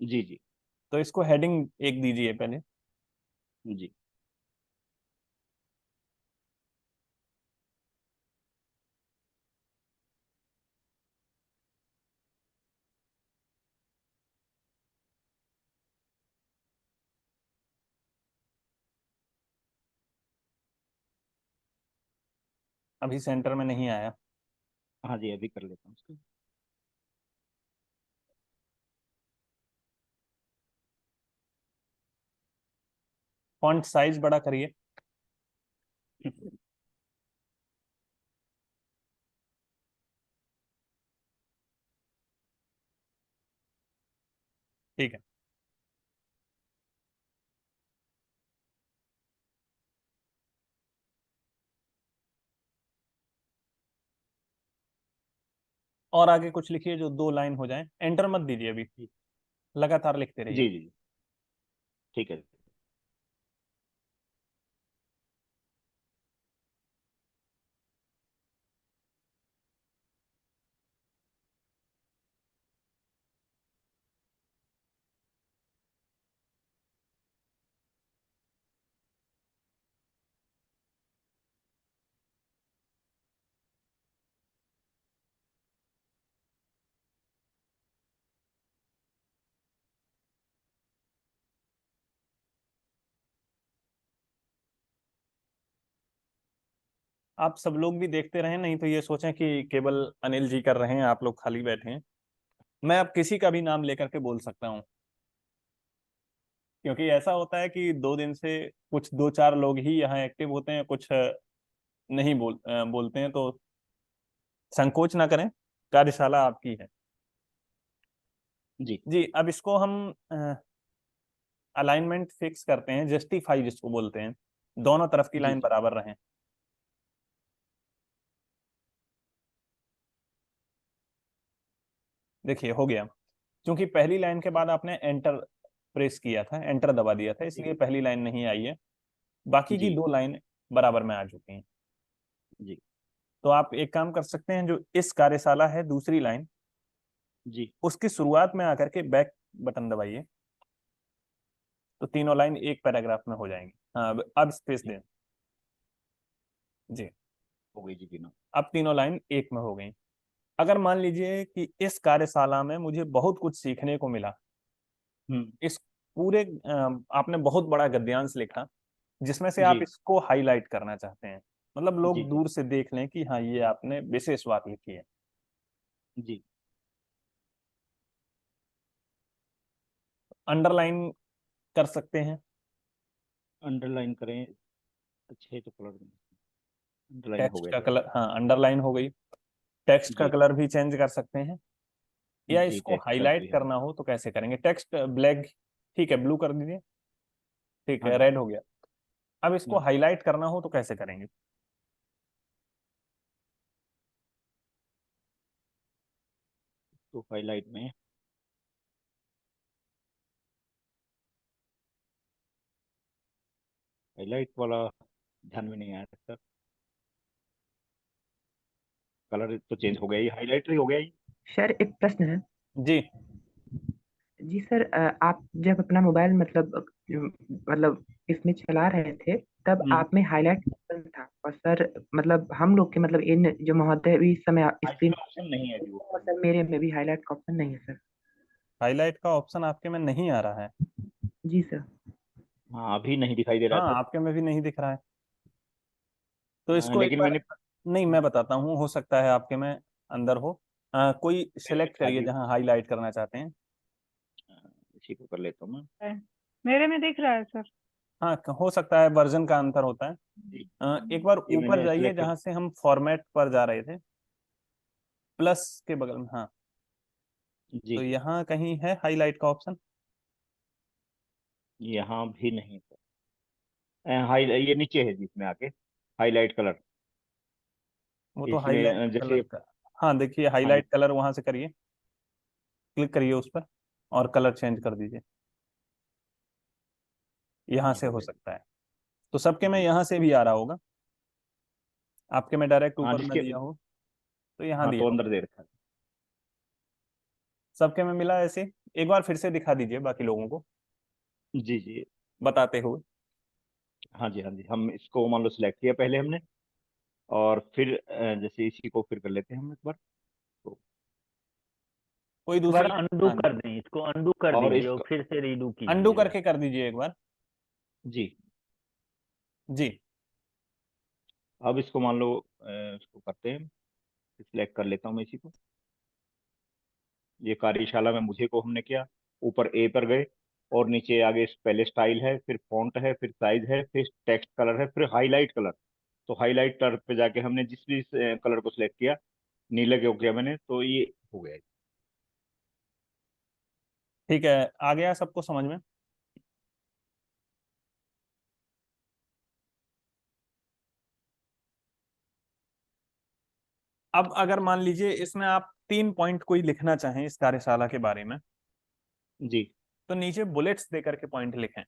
जी जी तो इसको हेडिंग एक दीजिए पहले। जी। अभी सेंटर में नहीं आया। हाँ जी, अभी कर लेता हूँ उसको। फॉन्ट साइज बड़ा करिए। ठीक है। और आगे कुछ लिखिए जो 2 लाइन हो जाए, एंटर मत दीजिए अभी, लगातार लिखते रहिए। जी जी ठीक है। आप सब लोग भी देखते रहें, नहीं तो ये सोचें कि केवल अनिल जी कर रहे हैं, आप लोग खाली बैठे हैं। मैं अब किसी का भी नाम लेकर के बोल सकता हूँ, क्योंकि ऐसा होता है कि 2 दिन से कुछ 2-4 लोग ही यहाँ एक्टिव होते हैं, कुछ नहीं बोलते हैं, तो संकोच ना करें, कार्यशाला आपकी है। जी जी अब इसको हम अलाइनमेंट फिक्स करते हैं, जस्टिफाई जिसको बोलते हैं, दोनों तरफ की जी लाइन बराबर रहें। देखिए हो गया, क्योंकि पहली लाइन के बाद आपने एंटर प्रेस किया था, एंटर दबा दिया था, जी इसलिए पहली लाइन नहीं आई है। बाकी की जी 2 लाइन बराबर में आ चुकी हैं। जी तो आप एक काम कर सकते हैं, जो इस कार्यशाला है दूसरी लाइन, जी उसकी शुरुआत में आकर के बैक बटन दबाइए, तो तीनों लाइन एक पैराग्राफ में हो जाएंगी। हाँ अब स्पेस जी दें। जी हो गई जी तीनों। अब तीनों लाइन एक में हो गई। अगर मान लीजिए कि इस कार्यशाला में मुझे बहुत कुछ सीखने को मिला, हम्म। इस पूरे आपने बहुत बड़ा गद्यांश लिखा जिसमें से आप जी इसको हाईलाइट करना चाहते हैं, मतलब लोग जी दूर से देख लें कि हाँ ये आपने विशेष बात लिखी है। जी। अंडरलाइन कर सकते हैं। अंडरलाइन करें, अच्छे तो कलर अंडरलाइन हो टेक्स्ट गए का सर। कलर, हाँ अंडरलाइन हो गई। टेक्स्ट का जी कलर भी चेंज कर सकते हैं, या जी, इसको टेक्स्ट का हाईलाइट भी हम। करना हो तो कैसे करेंगे? टेक्स्ट ब्लैक, ठीक है, ब्लू कर दीजिए, ठीक हाँ है, जी। रेड हो गया। अब इसको हाँ, हाईलाइट करना हो तो कैसे करेंगे? तो हाईलाइट में हाईलाइट वाला ध्यान में नहीं आया सर। कलर तो चेंज हो गया, ये हाईलाइटर ही हो गया ये। सर एक प्रश्न है। जी। जी सर, आप जब अपना मोबाइल मतलब इसमें चला रहे थे, तब हम्म। आप में हाईलाइट ऑप्शन था, और सर मतलब हम लोग के मतलब इन जो महोदय भी इस समय हाईलाइट स्क्रीन, का ऑप्शन नहीं है जी वो। और सर मेरे में भी हाईलाइट का ऑप्शन नहीं है सर। हाईलाइट का ऑप्शन आपके में नहीं आ रहा है? जी सर। हाँ, अभी नहीं दिखाई दे रहा हाँ सर। आपके में भी नहीं दिख रहा है, तो इसको एक लेकिन बार, मैंने नहीं मैं बताता हूँ, हो सकता है आपके में अंदर हो। कोई सिलेक्ट दिखा करिए दी। जहाँ हाईलाइट करना चाहते हैं। इसी को कर लेता हूँ मैं। मेरे में दिख रहा है सर। हाँ हो सकता है वर्जन का अंतर होता है। जी एक बार ये ऊपर मैंने जाइए सिलेक्ट कर। जहाँ से हम फॉर्मेट पर जा रहे थे, प्लस के बगल में, हाँ, तो जी यहाँ कहीं है हाईलाइट का ऑप्शन? यहाँ भी नहीं सर। हाई ये नीचे है जिसमें आके हाईलाइट कलर। वो तो इसमें हाईलाइट जैसे। कलर का, हाँ देखिए हाँ जी। हाईलाइट कलर वहां से करिए, क्लिक करिए उस पर और कलर चेंज कर दीजिए, यहाँ हाँ से हो हो गया। सकता है। तो सबके में जी। यहाँ से भी आ रहा होगा, आपके में डायरेक्ट हाँ ऊपर में जिसके। दिया हो तो यहाँ हाँ दिया तो हो। अंदर दे रखा है। सबके में मिला ऐसे? एक बार फिर से दिखा दीजिए बाकी लोगों को जी जी। बताते हुए। हाँ जी हाँ जी, हम इसको मान लो सिलेक्ट किया पहले हमने, और फिर जैसे इसी को फिर कर लेते हैं हम एक बार तो। कोई एक बार दूसरी, अनडू हाँ कर दें, इसको अनडू कर और दीजिए और इसको। फिर से रीडू अंडू कीजिएगा। करके कर दीजिए एक बार। जी। जी। अब इसको मान लो इसको करते हैं, सिलेक्ट कर लेता हूँ मैं इसी को। ये कार्यशाला में मुझे को हमने किया, ऊपर ए पर गए, और नीचे आगे पहले स्टाइल है, फिर फॉन्ट है, फिर साइज है, फिर टेक्स्ट कलर है, फिर हाईलाइट कलर। तो हाईलाइट कलर पे जाके हमने जिस भी कलर को सिलेक्ट किया, नीले को किया मैंने, तो ये हो गया। ठीक है, आ गया सबको समझ में? अब अगर मान लीजिए इसमें आप 3 पॉइंट कोई लिखना चाहें इस कार्यशाला के बारे में, जी तो नीचे बुलेट्स देकर के पॉइंट लिखें।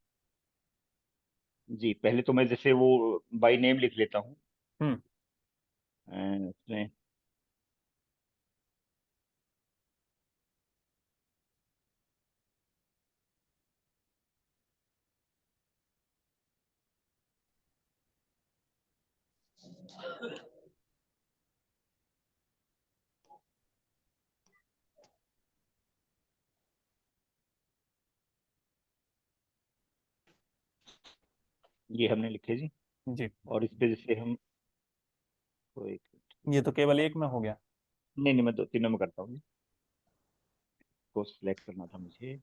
जी, पहले तो मैं जैसे वो बाय नेम लिख लेता हूँ। हम्म। उसमें ये हमने लिखे जी। जी। और इस पे जैसे हम तो एक, ये तो केवल एक में हो गया। नहीं नहीं, मैं दो तीनों में करता हूँ। को सिलेक्ट करना था मुझे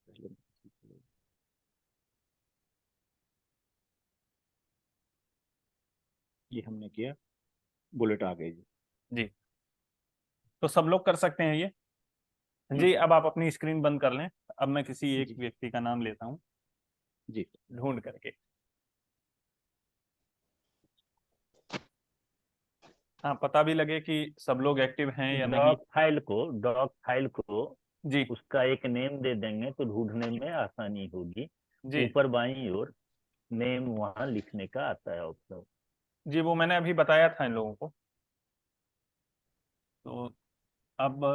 पहले। ये हमने किया, बुलेट आ गई जी। जी, तो सब लोग कर सकते हैं ये। हम्म, जी, अब आप अपनी स्क्रीन बंद कर लें। अब मैं किसी एक जी व्यक्ति का नाम लेता हूँ जी। ढूंढ करके। हाँ, पता भी लगे कि सब लोग एक्टिव हैं या नहीं। डॉक फाइल को जी। उसका एक नेम दे देंगे तो ढूंढने में आसानी होगी। जी। ऊपर बाईं ओर नेम वहां लिखने का आता है ऑप्शन। जी, वो मैंने अभी बताया था इन लोगों को। तो अब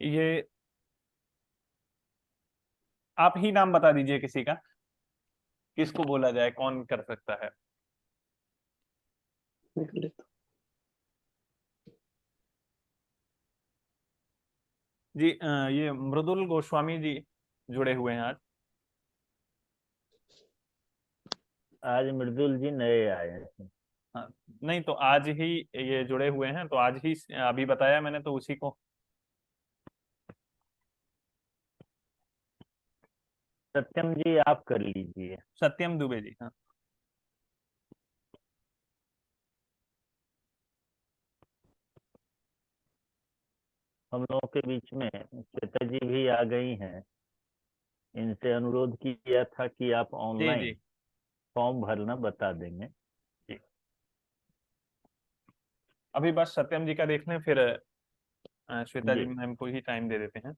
ये आप ही नाम बता दीजिए किसी का, किसको बोला जाए, कौन कर सकता है? मैं कर लेता जी, ये मृदुल गोस्वामी जी जुड़े हुए हैं आज। आज मृदुल जी नए आए हैं। हाँ, नहीं तो आज ही ये जुड़े हुए हैं, तो आज ही अभी बताया मैंने तो उसी को। सत्यम जी आप कर लीजिए। सत्यम दुबे जी, हाँ। हम लोगों के बीच में श्वेता जी भी आ गई हैं। इनसे अनुरोध किया था कि आप जी जी ऑनलाइन फॉर्म भरना बता देंगे। जी। अभी बस सत्यम जी का देख लें, फिर श्वेता जी जी मैम को ही टाइम दे देते हैं।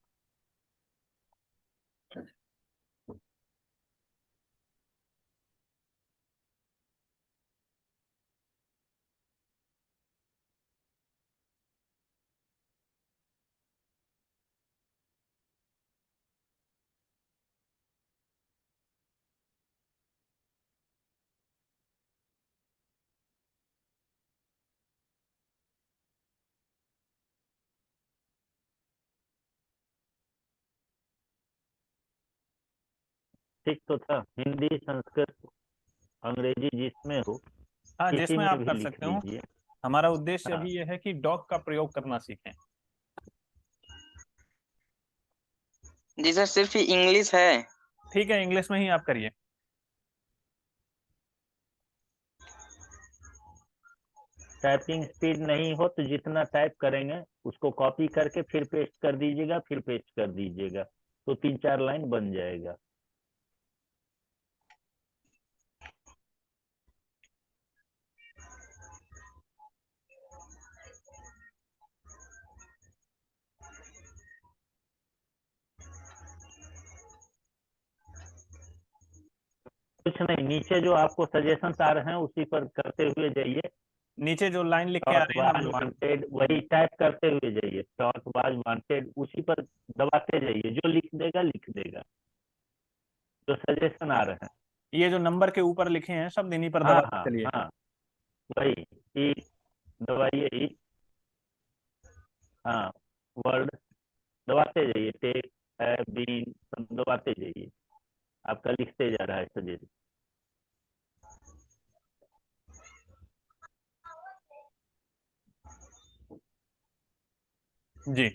ठीक तो था, हिंदी संस्कृत अंग्रेजी जिसमें हो हाँ, किसी जिसमें में आप भी कर लिख सकते हो। दीजिए। हमारा उद्देश्य हाँ अभी यह है कि डॉक का प्रयोग करना सीखें। जी सर, सिर्फ इंग्लिश है। ठीक है, इंग्लिश में ही आप करिए। टाइपिंग स्पीड नहीं हो तो जितना टाइप करेंगे उसको कॉपी करके फिर पेस्ट कर दीजिएगा, फिर पेस्ट कर दीजिएगा, तो 3-4 लाइन बन जाएगा। कुछ नहीं, नीचे जो आपको सजेशन आ रहे हैं उसी पर करते हुए जाइए। नीचे जो लाइन लिख के आ शॉर्ट रहे हैं वाज मान लो। वांटेड वही टाइप करते हुए जाइए, शॉर्ट वाज वांटेड उसी पर दबाते जाइए, जो लिख देगा लिख देगा, जो सजेशन आ रहे हैं। ये जो नंबर के ऊपर लिखे हैं शब्द, इन्हीं पर हाँ दबाते हाँ चलिए। हाँ, वही ई दबाइए, ई। हाँ, वर्ड दबाते जाइए, टेक है बीन सब दबाते जाइए, आपका लिखते जा रहा है सजेशन। जी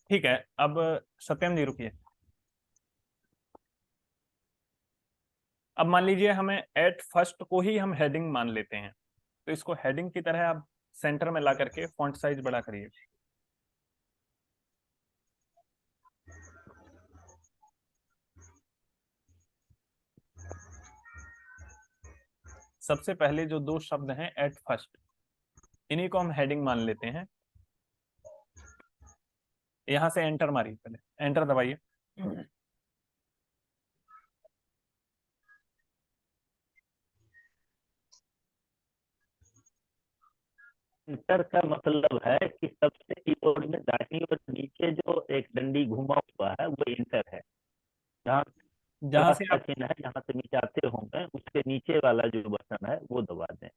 ठीक है। अब सत्यम जी रुकिए। अब मान लीजिए हमें एट फर्स्ट को ही हम हेडिंग मान लेते हैं, तो इसको हेडिंग की तरह आप सेंटर में ला करके फॉन्ट साइज बड़ा करिए। सबसे पहले जो दो शब्द हैं एट फर्स्ट, इन्हीं को हम हेडिंग मान लेते हैं। यहां से एंटर मारिए, पहले एंटर दबाइए। इंटर का मतलब है कि सबसे कीबोर्ड में दाहिनी ओर नीचे जो एक डंडी घुमा हुआ है वो इंटर है। जहाँ जहां प्लस से का आप चिन्ह है, जहाँ से मिटाते होंगे उसके नीचे वाला जो बटन है वो दबा दें।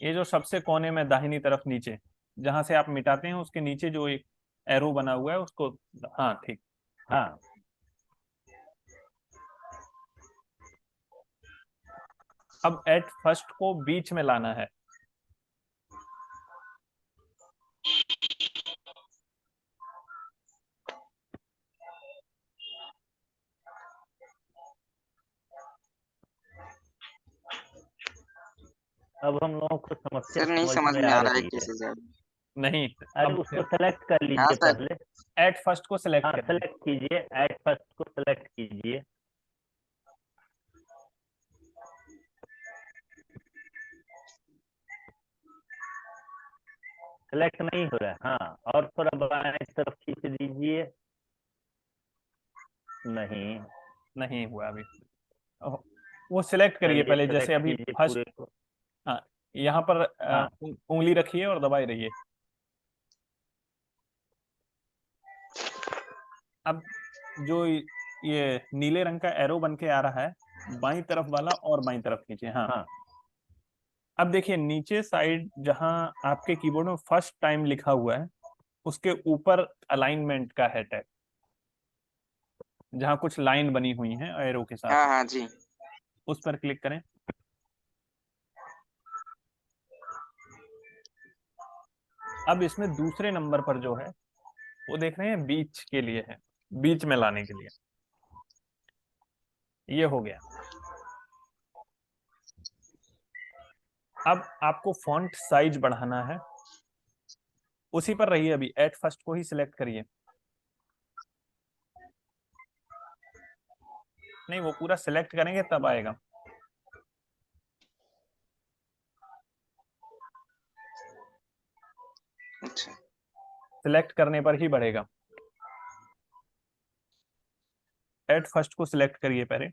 ये जो सबसे कोने में दाहिनी तरफ नीचे, जहां से आप मिटाते हैं उसके नीचे जो एक एरो बना हुआ है उसको, हाँ ठीक। हाँ, अब एट फर्स्ट को बीच में लाना है। अब हम लोगों को समस्या सर नहीं समझ समझ में में आ आ रहा है रही है। कैसे सर। नहीं, अरे अब उसको सेलेक्ट कर हाँ लीजिए सर। पहले। एट फर्स्ट को सिलेक्ट हाँ, करिए। सेलेक्ट कीजिए, एड फर्स्ट को सेलेक्ट कीजिए। सेलेक्ट नहीं हो रहा है, हाँ, और थोड़ा बाएं तरफ खींच दीजिए। नहीं, नहीं हुआ अभी। वो सिलेक्ट करिए चलिए पहले, जैसे सेलेक्ट अभी कीजिए फर्स्ट। पूरे को। हाँ, यहाँ पर हाँ, उंगली रखिए और दबाए रहिए। अब जो ये नीले रंग का एरो बन के आ रहा है, बाईं तरफ वाला और बाईं तरफ खींचे। हाँ, हाँ, अब देखिए नीचे साइड जहां आपके कीबोर्ड में फर्स्ट टाइम लिखा हुआ है, उसके ऊपर अलाइनमेंट का है टैब, जहां कुछ लाइन बनी हुई हैं एरो के साथ, हाँ हाँ जी। उस पर क्लिक करें। अब इसमें दूसरे नंबर पर जो है वो देख रहे हैं बीच के लिए है, बीच में लाने के लिए। ये हो गया। अब आपको फॉन्ट साइज बढ़ाना है, उसी पर रहिए, अभी एट फर्स्ट को ही सिलेक्ट करिए। नहीं, वो पूरा सिलेक्ट करेंगे तब आएगा। अच्छा, सिलेक्ट करने पर ही बढ़ेगा। एट फर्स्ट को सिलेक्ट करिए पहले।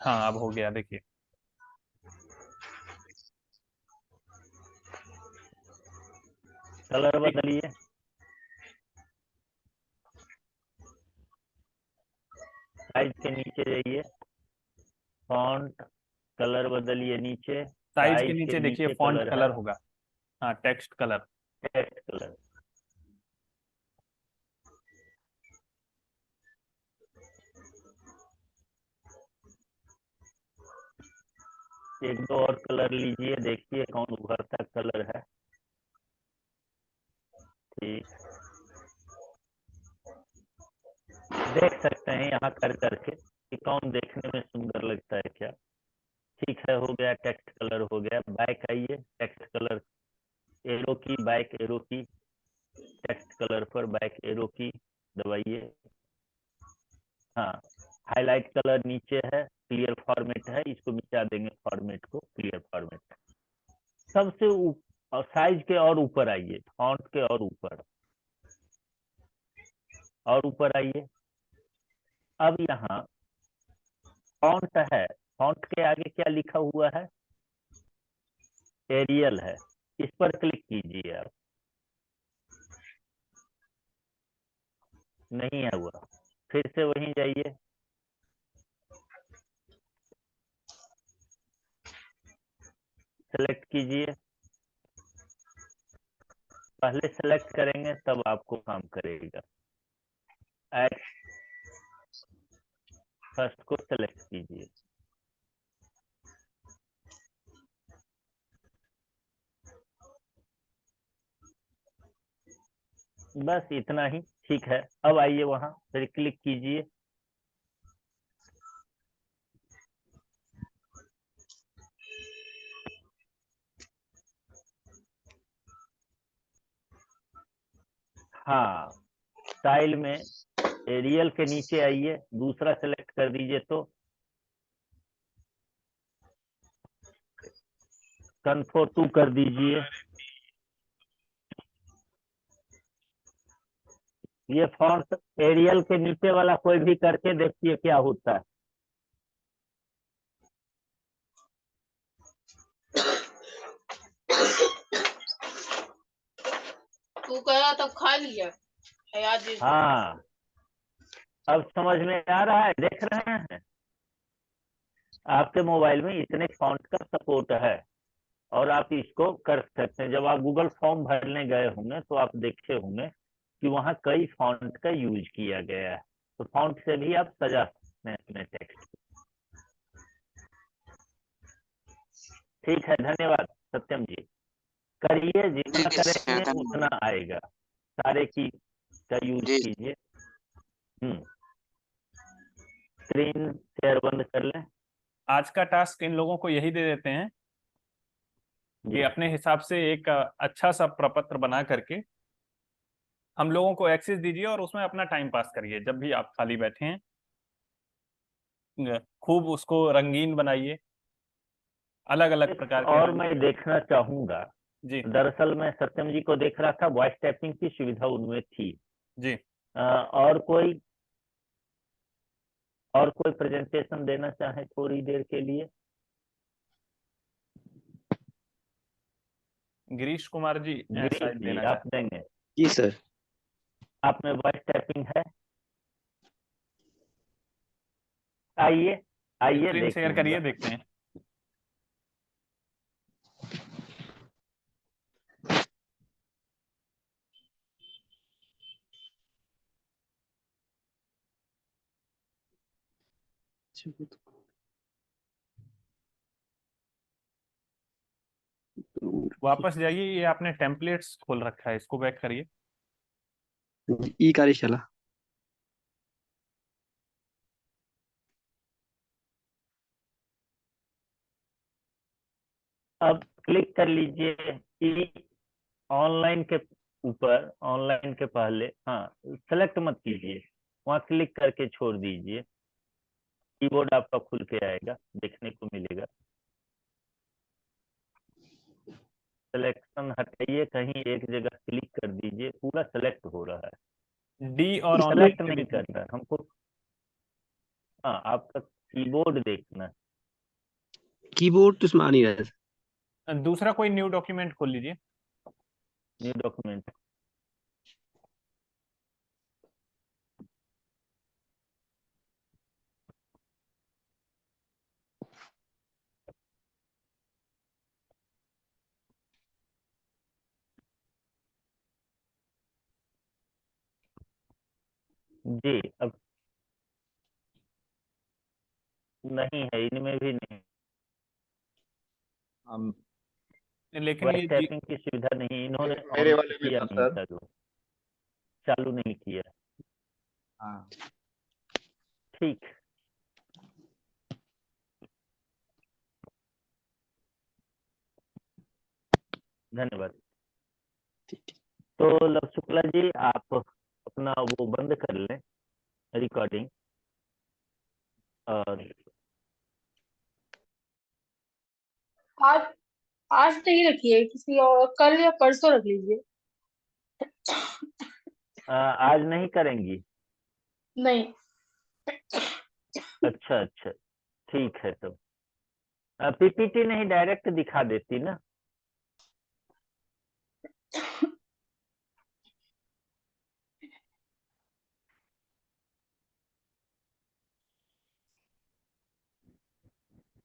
हाँ, अब हो गया, देखिए। कलर ठीक। बदलिए। साइज के नीचे जाइए, फॉन्ट कलर बदलिए नीचे। साइज के साइज के नीचे देखिए नीचे फॉन्ट कलर है कलर होगा। हाँ, टेक्स्ट कलर। Text colour. एक दो और कलर लीजिए, देखिए कौन उभरता कलर है। ठीक, देख सकते हैं यहाँ कर करके कि कौन देखने में सुंदर लगता है क्या। ठीक है, हो गया, टेक्स्ट कलर हो गया। बैक आइए, टेक्स्ट कलर, एरो की, बैक एरो की, टेक्स्ट कलर पर बैक एरो की दबाइए। हाँ, हाईलाइट कलर नीचे है, क्लियर फॉर्मेट है, इसको मिटा देंगे फॉर्मेट को, क्लियर फॉर्मेट। सबसे और साइज के और ऊपर आइए, फॉन्ट के और ऊपर आइए। अब यहाँ फॉन्ट है, फॉन्ट के आगे क्या लिखा हुआ है? एरियल है। इस पर क्लिक कीजिए आप। नहीं है हुआ, फिर से वहीं जाइए, सेलेक्ट कीजिए। पहले सेलेक्ट करेंगे तब आपको काम करेगा। एट फर्स्ट को सेलेक्ट कीजिए। बस इतना ही, ठीक है। अब आइए वहां, फिर क्लिक कीजिए। हाँ, स्टाइल में एरियल के नीचे आइए, दूसरा सेलेक्ट कर दीजिए तो कन्फर्म 2 कर दीजिए। ये फॉन्ट एरियल के नीचे वाला कोई भी करके देखिए क्या होता है। तू कहा तब खा लिया याद। हाँ, अब समझ में आ रहा है, देख रहे हैं आपके मोबाइल में इतने फॉन्ट का सपोर्ट है और आप इसको कर सकते हैं। जब आप गूगल फॉर्म भरने गए होंगे तो आप देखे होंगे कि वहाँ कई फॉन्ट का यूज किया गया है, तो फॉन्ट से भी आप सजा सकते हैं अपने टेक्स्ट। ठीक है, धन्यवाद सत्यम जी। करिए, जितना ठीक है सर, करेंगे धन्यवाद। उतना आएगा। सारे की का यूज जी कीजिए। स्क्रीन शेयर बंद कर लें। आज का टास्क इन लोगों को यही दे देते हैं कि अपने हिसाब से एक अच्छा सा प्रपत्र बना करके हम लोगों को एक्सेस दीजिए और उसमें अपना टाइम पास करिए। जब भी आप खाली बैठे हैं, खूब उसको रंगीन बनाइए, अलग अलग प्रकार के और रंग। मैं देखना चाहूंगा, जी दरअसल मैं सत्यम जी को देख रहा था, वॉइस टाइपिंग की सुविधा उनमें थी। जी और कोई प्रेजेंटेशन देना चाहे थोड़ी देर के लिए? गिरीश कुमार जी गिरीश शायद जी देना आप चाहते देंगे? जी सर। आप में वॉइस टाइपिंग है? आइए आइए स्क्रीन देख शेयर करिए, लूंगा। देखते हैं। वापस जाइए, ये आपने टेम्पलेट्स खोल रखा है, इसको बैक करिए। ई कार्यशाला। अब क्लिक कर लीजिए ऑनलाइन के ऊपर, ऑनलाइन के पहले, हाँ सेलेक्ट मत कीजिए, वहां क्लिक करके छोड़ दीजिए। कीबोर्ड आपका खुल के आएगा, देखने को मिलेगा। सिलेक्शन हटाइए, कहीं एक जगह क्लिक कर दीजिए, पूरा सेलेक्ट हो रहा है। डी और ऑनलाइन सेलेक्ट के नहीं बीच कर रहा है हमको। हाँ आपका कीबोर्ड देखना है। कीबोर्ड तो इसमें आ नहीं रहा है। में दूसरा कोई न्यू डॉक्यूमेंट खोल लीजिए। New document. जी अब नहीं है, इनमें भी नहीं। हम लेकिन वॉइस ये टाइपिंग की सुविधा नहीं, इन्होंने मेरे ऑन वाले में किया था नहीं, सर। चालू नहीं किया। हाँ ठीक। धन्यवाद। तो लव शुक्ला जी आप अपना वो बंद कर लें रिकॉर्डिंग, और आज आज नहीं रखिए, किसी और कल या परसों रख लीजिए। आज नहीं करेंगी? नहीं। अच्छा अच्छा, ठीक है। तो पीपीटी नहीं, डायरेक्ट दिखा देती ना।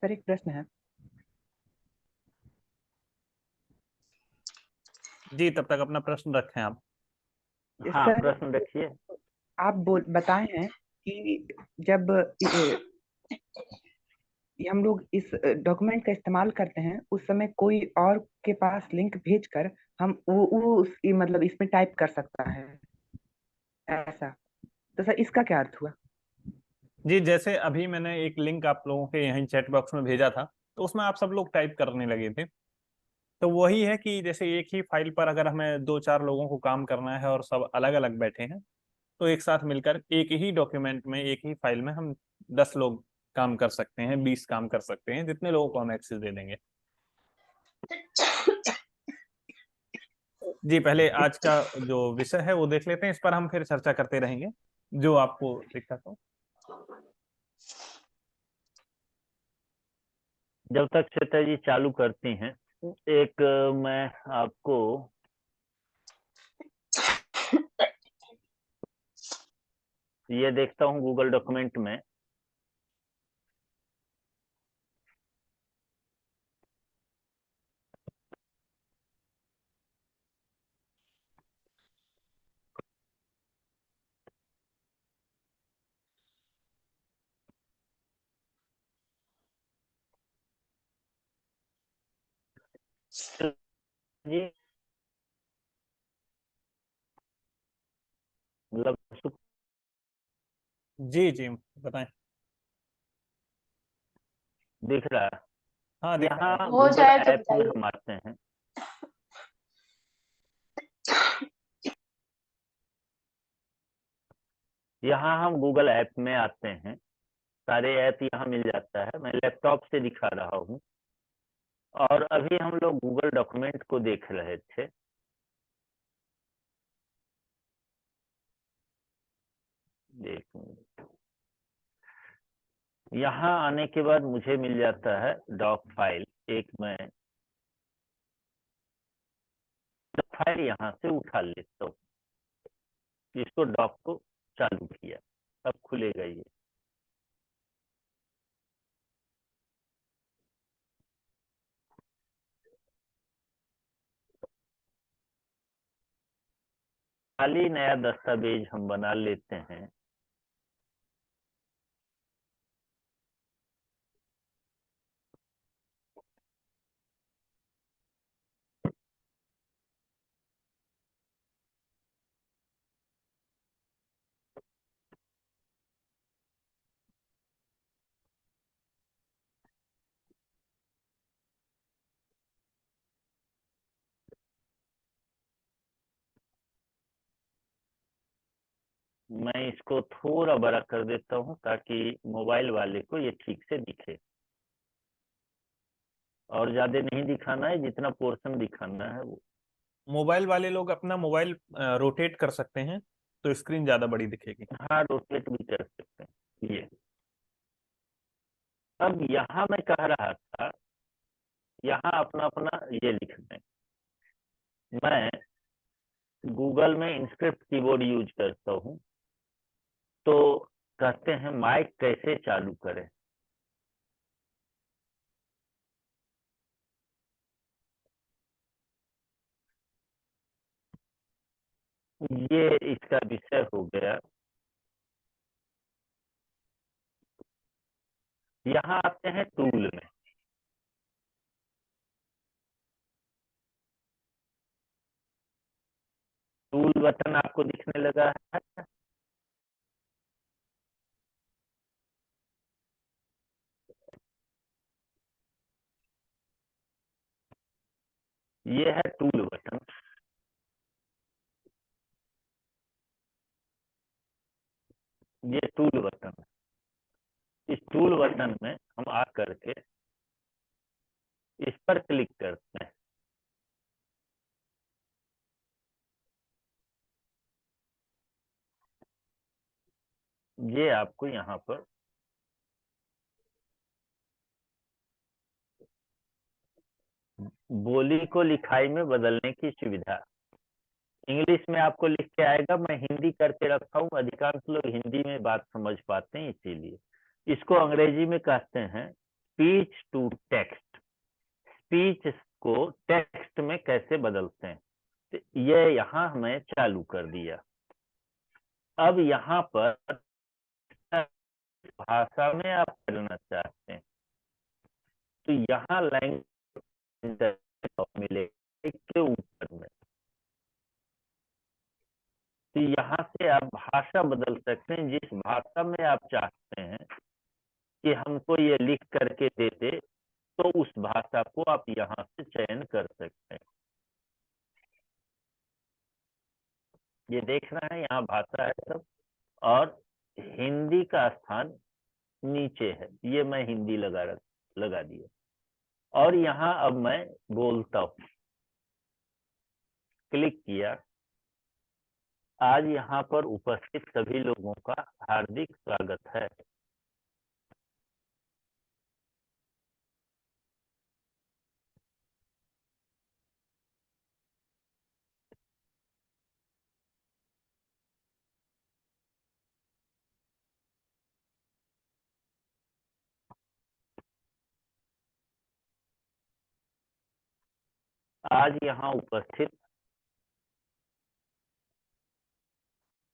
सर एक प्रश्न है। जी, तब तक अपना प्रश्न रखें आप। हाँ सर प्रश्न रखिए। आप बताए हैं कि जब ये हम लोग इस डॉक्यूमेंट का इस्तेमाल करते हैं उस समय कोई और के पास लिंक भेजकर हम वो मतलब इसमें टाइप कर सकता है, ऐसा। तो सर इसका क्या अर्थ हुआ? जी, जैसे अभी मैंने एक लिंक आप लोगों के यहीं चैट बॉक्स में भेजा था, तो उसमें आप सब लोग टाइप करने लगे थे। तो वही है कि जैसे एक ही फाइल पर अगर हमें दो चार लोगों को काम करना है और सब अलग अलग बैठे हैं, तो एक साथ मिलकर एक ही डॉक्यूमेंट में, एक ही फाइल में हम 10 लोग काम कर सकते हैं, 20 काम कर सकते हैं, जितने लोगों को हम एक्सेस दे देंगे। जी, पहले आज का जो विषय है वो देख लेते हैं, इस पर हम फिर चर्चा करते रहेंगे जो आपको दिक्कत हो। जब तक श्वेता जी चालू करती हैं, एक मैं आपको ये देखता हूँ गूगल डॉक्यूमेंट में। जी मतलब जी जी, बताएं। दिख रहा है? हाँ, दिख रहा है। यहाँ हो गूगल जाए तो ऐप में बताइए। हम आते हैं। यहाँ हम गूगल ऐप में आते हैं, सारे ऐप यहाँ मिल जाता है। मैं लैपटॉप से दिखा रहा हूँ, और अभी हम लोग गूगल डॉक्यूमेंट को देख रहे थे। देखूंगा। यहाँ आने के बाद मुझे मिल जाता है डॉक फाइल। एक मैं फाइल यहाँ से उठा लेता हूँ, इसको डॉक को चालू किया, अब खुलेगा ये। खाली नया दस्तावेज हम बना लेते हैं। मैं इसको थोड़ा बड़ा कर देता हूँ ताकि मोबाइल वाले को ये ठीक से दिखे, और ज्यादा नहीं दिखाना है, जितना पोर्शन दिखाना है वो। मोबाइल वाले लोग अपना मोबाइल रोटेट कर सकते हैं तो स्क्रीन ज्यादा बड़ी दिखेगी। हाँ, रोटेट भी कर सकते हैं ये। अब यहाँ मैं कह रहा था, यहाँ अपना अपना ये लिख दें। मैं गूगल में इंस्क्रिप्ट कीबोर्ड यूज करता हूँ, तो कहते हैं माइक कैसे चालू करें। ये इसका विषय हो गया। यहाँ आते हैं टूल में। टूल बटन आपको दिखने लगा है। ये है टूल बटन। ये टूल बटन है। इस टूल बटन में हम आ करके इस पर क्लिक करते हैं। ये आपको यहाँ पर बोली को लिखाई में बदलने की सुविधा। इंग्लिश में आपको लिख के आएगा, मैं हिंदी करके रखा हूँ, अधिकांश लोग हिंदी में बात समझ पाते हैं, इसीलिए इसको अंग्रेजी में कहते हैं स्पीच टू टेक्स्ट। स्पीच को टेक्स्ट में कैसे बदलते हैं, तो ये यहाँ हमें चालू कर दिया। अब यहाँ पर भाषा में आप करना चाहते हैं तो यहाँ लैंग्वेज मिलेगा के ऊपर में, तो यहाँ से आप भाषा बदल सकते हैं। जिस भाषा में आप चाहते हैं कि हमको ये लिख करके दे दे, तो उस भाषा को आप यहाँ से चयन कर सकते हैं। ये देखना है, यहाँ भाषा है सब, और हिंदी का स्थान नीचे है। ये मैं हिंदी लगा दिया, और यहाँ अब मैं बोलता हूँ, क्लिक किया। आज यहाँ पर उपस्थित सभी लोगों का हार्दिक स्वागत है। आज यहाँ उपस्थित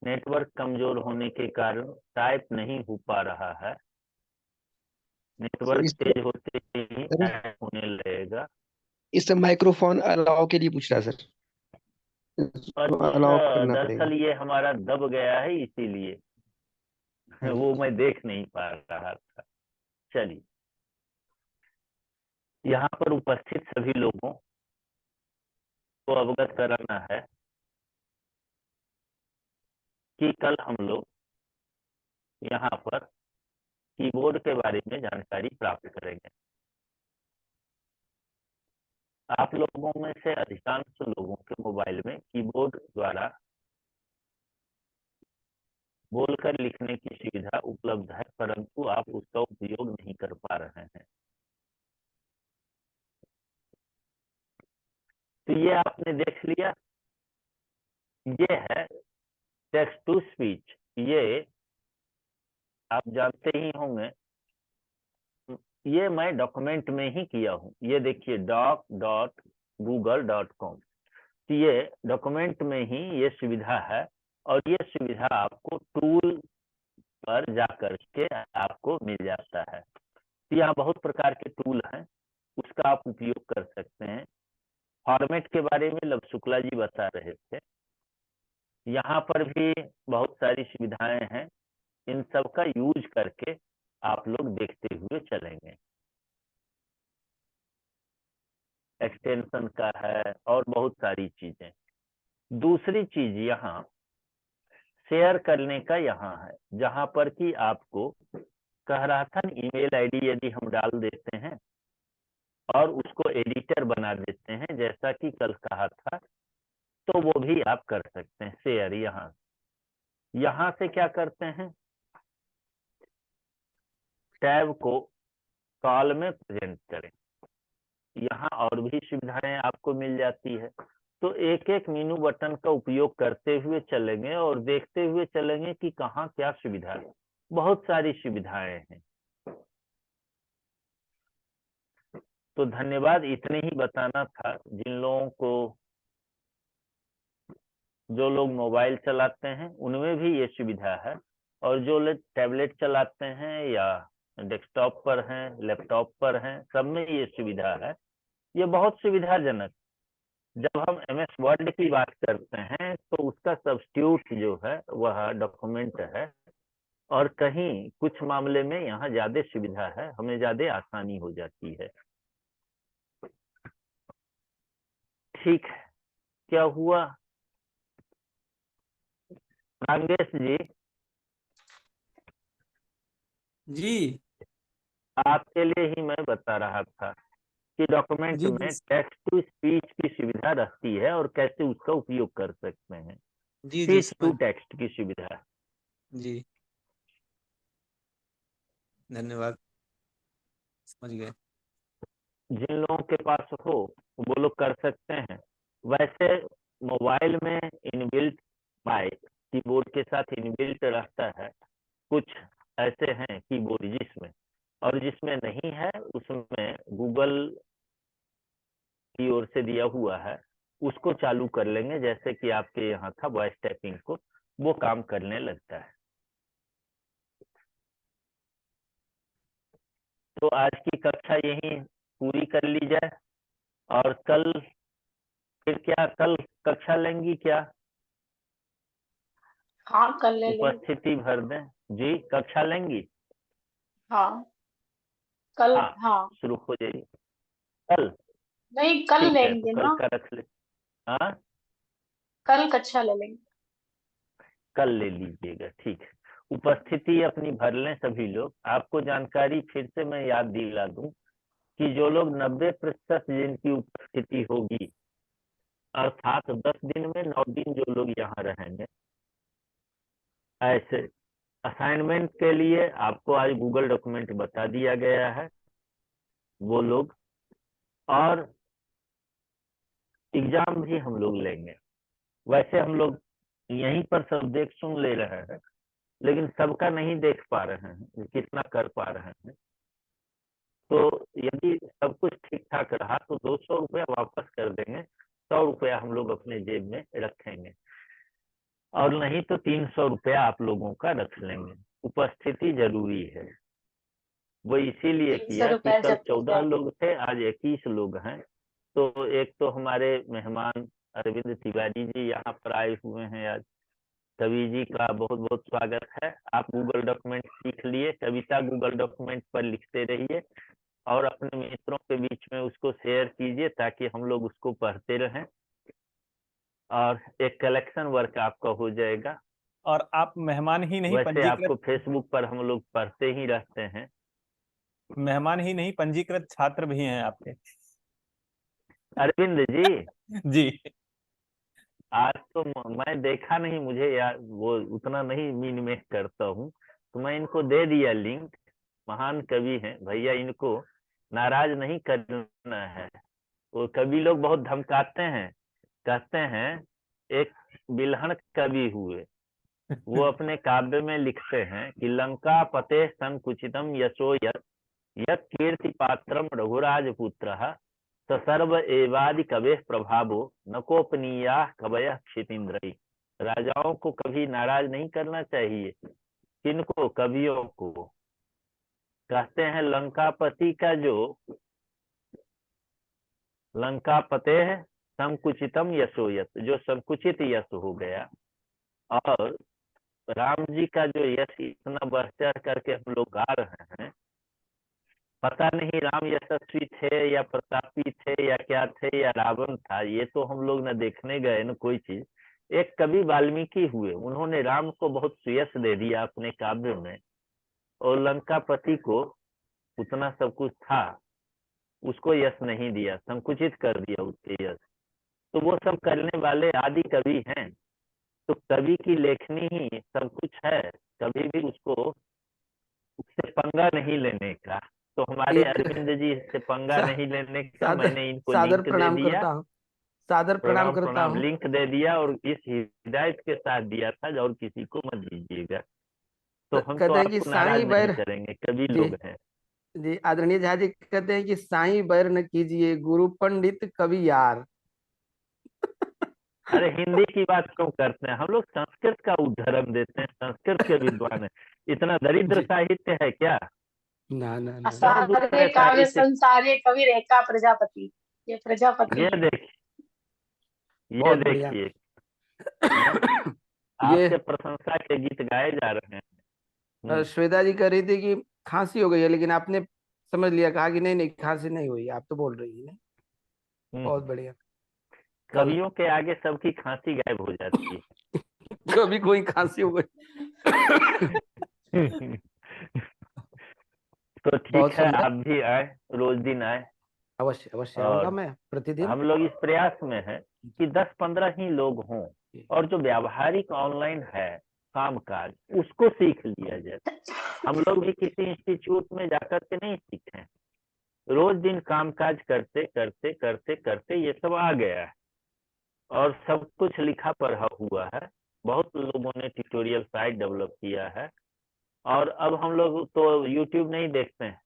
नेटवर्क कमजोर होने के कारण टाइप नहीं हो पा रहा है। नेटवर्क तेज होते ही टाइप होने लगेगा। इस माइक्रोफोन अलाउ के लिए पूछ रहा है सर, अलाउ अच्छा, करना पड़ेगा। दरअसल ये हमारा दब गया है, इसीलिए वो मैं देख नहीं पा रहा था। चलिए, यहाँ पर उपस्थित सभी लोगों को अवगत कराना है कि कल हम लोग यहाँ पर कीबोर्ड के बारे में जानकारी प्राप्त करेंगे। आप लोगों में से अधिकांश लोगों के मोबाइल में कीबोर्ड द्वारा बोलकर लिखने की सुविधा उपलब्ध है, परंतु आप उसका उपयोग नहीं कर पा रहे हैं। तो ये आपने देख लिया, ये है टेक्स्ट टू स्पीच। ये आप जानते ही होंगे, ये मैं डॉक्यूमेंट में ही किया हूँ। ये देखिए doc.google.com, तो ये डॉक्यूमेंट में ही ये सुविधा है, और ये सुविधा आपको टूल पर जाकर के आपको मिल जाता है। तो यहाँ बहुत प्रकार के टूल हैं, उसका आप उपयोग कर सकते हैं। फॉर्मेट के बारे में लव शुक्ला जी बता रहे थे, यहाँ पर भी बहुत सारी सुविधाएं हैं, इन सब का यूज करके आप लोग देखते हुए चलेंगे। एक्सटेंशन का है और बहुत सारी चीजें। दूसरी चीज यहाँ शेयर करने का यहाँ है, जहां पर कि आपको कह रहा था ईमेल आईडी यदि हम डाल देते हैं और उसको एडिटर बना देते हैं, जैसा कि कल कहा था, तो वो भी आप कर सकते हैं शेयर। यहाँ से क्या करते हैं, टैब को कॉल में प्रेजेंट करें, यहाँ और भी सुविधाएं आपको मिल जाती है। तो एक एक मेनू बटन का उपयोग करते हुए चलेंगे और देखते हुए चलेंगे कि कहाँ क्या सुविधा है। बहुत सारी सुविधाएं हैं। तो धन्यवाद, इतने ही बताना था। जिन लोगों को, जो लोग मोबाइल चलाते हैं उनमें भी ये सुविधा है, और जो लोग टैबलेट चलाते हैं या डेस्कटॉप पर हैं, लैपटॉप पर हैं, सब में ये सुविधा है। ये बहुत सुविधाजनक। जब हम MS वर्ड की बात करते हैं तो उसका सब्स्टिट्यूट जो है वह डॉक्यूमेंट है, और कहीं कुछ मामले में यहाँ ज्यादा सुविधा है, हमें ज्यादा आसानी हो जाती है। ठीक है, क्या हुआ रांगेश जी? जी आपके लिए ही मैं बता रहा था कि डॉक्यूमेंट जी में टेक्स्ट टू स्पीच की सुविधा रहती है और कैसे उसका उपयोग कर सकते हैं। जी स्पीच टू समझ टेक्स्ट की सुविधा। जी धन्यवाद, समझ गए। जिन लोगों के पास हो वो लोग कर सकते हैं। वैसे मोबाइल में इनबिल्ट बाय कीबोर्ड के साथ इनबिल्ट रहता है। कुछ ऐसे हैं कीबोर्ड जिसमें, और जिसमें नहीं है उसमें गूगल की ओर से दिया हुआ है, उसको चालू कर लेंगे। जैसे कि आपके यहाँ था वॉइस टाइपिंग को, वो काम करने लगता है। तो आज की कक्षा यही पूरी कर ली जाए, और कल फिर क्या, कल कक्षा लेंगी क्या? हाँ कल ले लेंगे। उपस्थिति भर दें जी, कक्षा लेंगी? हाँ कल, हाँ, हाँ शुरू हो जाइए कल। नहीं कल ठीक है, तो लेंगे कल ना, का रख ले। हाँ, कल कक्षा ले लेंगे। कल ले लीजिएगा, ठीक है। उपस्थिति अपनी भर लें सभी लोग। आपको जानकारी फिर से मैं याद दिला दूं कि जो लोग 90% जिनकी उपस्थिति होगी, अर्थात 10 दिन में 9 दिन जो लोग यहाँ रहेंगे, ऐसे असाइनमेंट के लिए आपको आज गूगल डॉक्यूमेंट बता दिया गया है, वो लोग, और एग्जाम भी हम लोग लेंगे। वैसे हम लोग यहीं पर सब देख सुन ले रहे हैं, लेकिन सबका नहीं देख पा रहे हैं, कितना कर पा रहे हैं। तो यदि सब कुछ ठीक ठाक रहा तो 200 रुपया वापस कर देंगे, 100 रुपया हम लोग अपने जेब में रखेंगे, और नहीं तो 300 रुपया आप लोगों का रख लेंगे। उपस्थिति जरूरी है। वो इसीलिए 300 किया कि रुपया कल जब तक 14 लोग थे, आज 21 लोग हैं। तो एक तो हमारे मेहमान अरविंद तिवारी जी यहाँ पर आए हुए हैं आज। कवि जी का बहुत बहुत स्वागत है। आप गूगल डॉक्यूमेंट सीख लिए, कविता गूगल डॉक्यूमेंट पर लिखते रहिए और अपने मित्रों के बीच में उसको शेयर कीजिए, ताकि हम लोग उसको पढ़ते रहें, और एक कलेक्शन वर्क आपका हो जाएगा। और आप मेहमान ही नहीं, वैसे आपको पंजीकृत फेसबुक पर हम लोग पढ़ते ही रहते हैं। मेहमान ही नहीं, पंजीकृत छात्र भी हैं आपके। अरविंद जी, जी आज तो मैं देखा नहीं, मुझे यार वो उतना नहीं मीन में करता हूँ, तो मैं इनको दे दिया लिंक। महान कवि हैं भैया, इनको नाराज नहीं करना है। वो कवि लोग बहुत धमकाते हैं, कहते हैं एक बिल्हण कवि हुए, वो अपने काव्य में लिखते हैं कि लंका पते संकुचितम यशो यत् यत् कीर्ति पात्रम रघुराजपुत्रः स सर्व एवादि कवे प्रभावो न कोपनीया कवय क्षितीन्द्रई। राजाओं को कभी नाराज नहीं करना चाहिए। किनको? कवियों को। कहते हैं लंकापति का जो लंकापते है संकुचितम यशो यत, जो संकुचित यश हो गया, और राम जी का जो यश इतना बढ़ चढ़ करके हम लोग गा रहे हैं। पता नहीं राम यशस्वी थे या प्रतापी थे या क्या थे या रावण था, ये तो हम लोग न देखने गए न कोई चीज। एक कवि वाल्मीकि हुए, उन्होंने राम को बहुत सुयश दे दिया अपने काव्य में, और लंकापति को उतना सब कुछ था, उसको यश नहीं दिया, संकुचित कर दिया उसके यश। तो वो सब करने वाले आदि कवि हैं। तो कवि की लेखनी ही सब कुछ है, कभी भी उसको उससे पंगा नहीं लेने का। तो हमारे एक अरविंद जी से पंगा सा, नहीं लेने का, सादर मैंने इनको सादर लिंक दे प्रणाम दिया। करता हूँ, सादर प्रणाम प्रणाम करता प्रणाम, हूँ। लिंक दे दिया, और इस हिदायत के साथ दिया था और किसी को मत दीजिएगा। तो हम तो कहते हैं कि आपको नाराज साईं नहीं बैर, करेंगे, कवि जी लोग हैं। जी, आदरणीय झा जी कहते हैं कि साईं बैर न कीजिए, गुरु पंडित कवि यार। अरे हिंदी की बात क्यों करते हैं, हम लोग संस्कृत का उदाहरण देते हैं, संस्कृत के विद्वान है। इतना दरिद्र जी, साहित्य है क्या? ना ना ना ना। बहुत असारे दूसरे काव्य साहित्य। संसारे कवि रेखा प्रजापति, ये प्रजापति ये हैं। देखिए, ये बहुत बढ़िया। देखिए, हैं? ये आपके प्रशंसा के गीत गाए जा रहे हैं। श्वेता जी कह रही थी कि खांसी हो गई है, लेकिन आपने समझ लिया, कहा कि नहीं नहीं खांसी नहीं हुई, आप तो बोल रही है। बहुत हम्म। बढ़िया। कल कवियों के आगे सबकी खांसी गायब हो जाती कभी कोई खांसी हो गई। है। तो ठीक बहुत है, सुंदर। आप भी आए, रोज दिन आए। अवश्य अवश्य आऊंगा और मैं प्रतिदिन। हम लोग इस प्रयास में हैं कि 10-15 ही लोग हों, और जो व्यावहारिक ऑनलाइन है कामकाज, उसको सीख लिया जाए। हम लोग भी किसी इंस्टीट्यूट में जाकर के नहीं सीखे, रोज दिन कामकाज करते करते करते करते ये सब आ गया है, और सब कुछ लिखा पढ़ा हुआ है। बहुत लोगों ने ट्यूटोरियल साइट डेवलप किया है। और अब हम लोग तो यूट्यूब नहीं देखते हैं,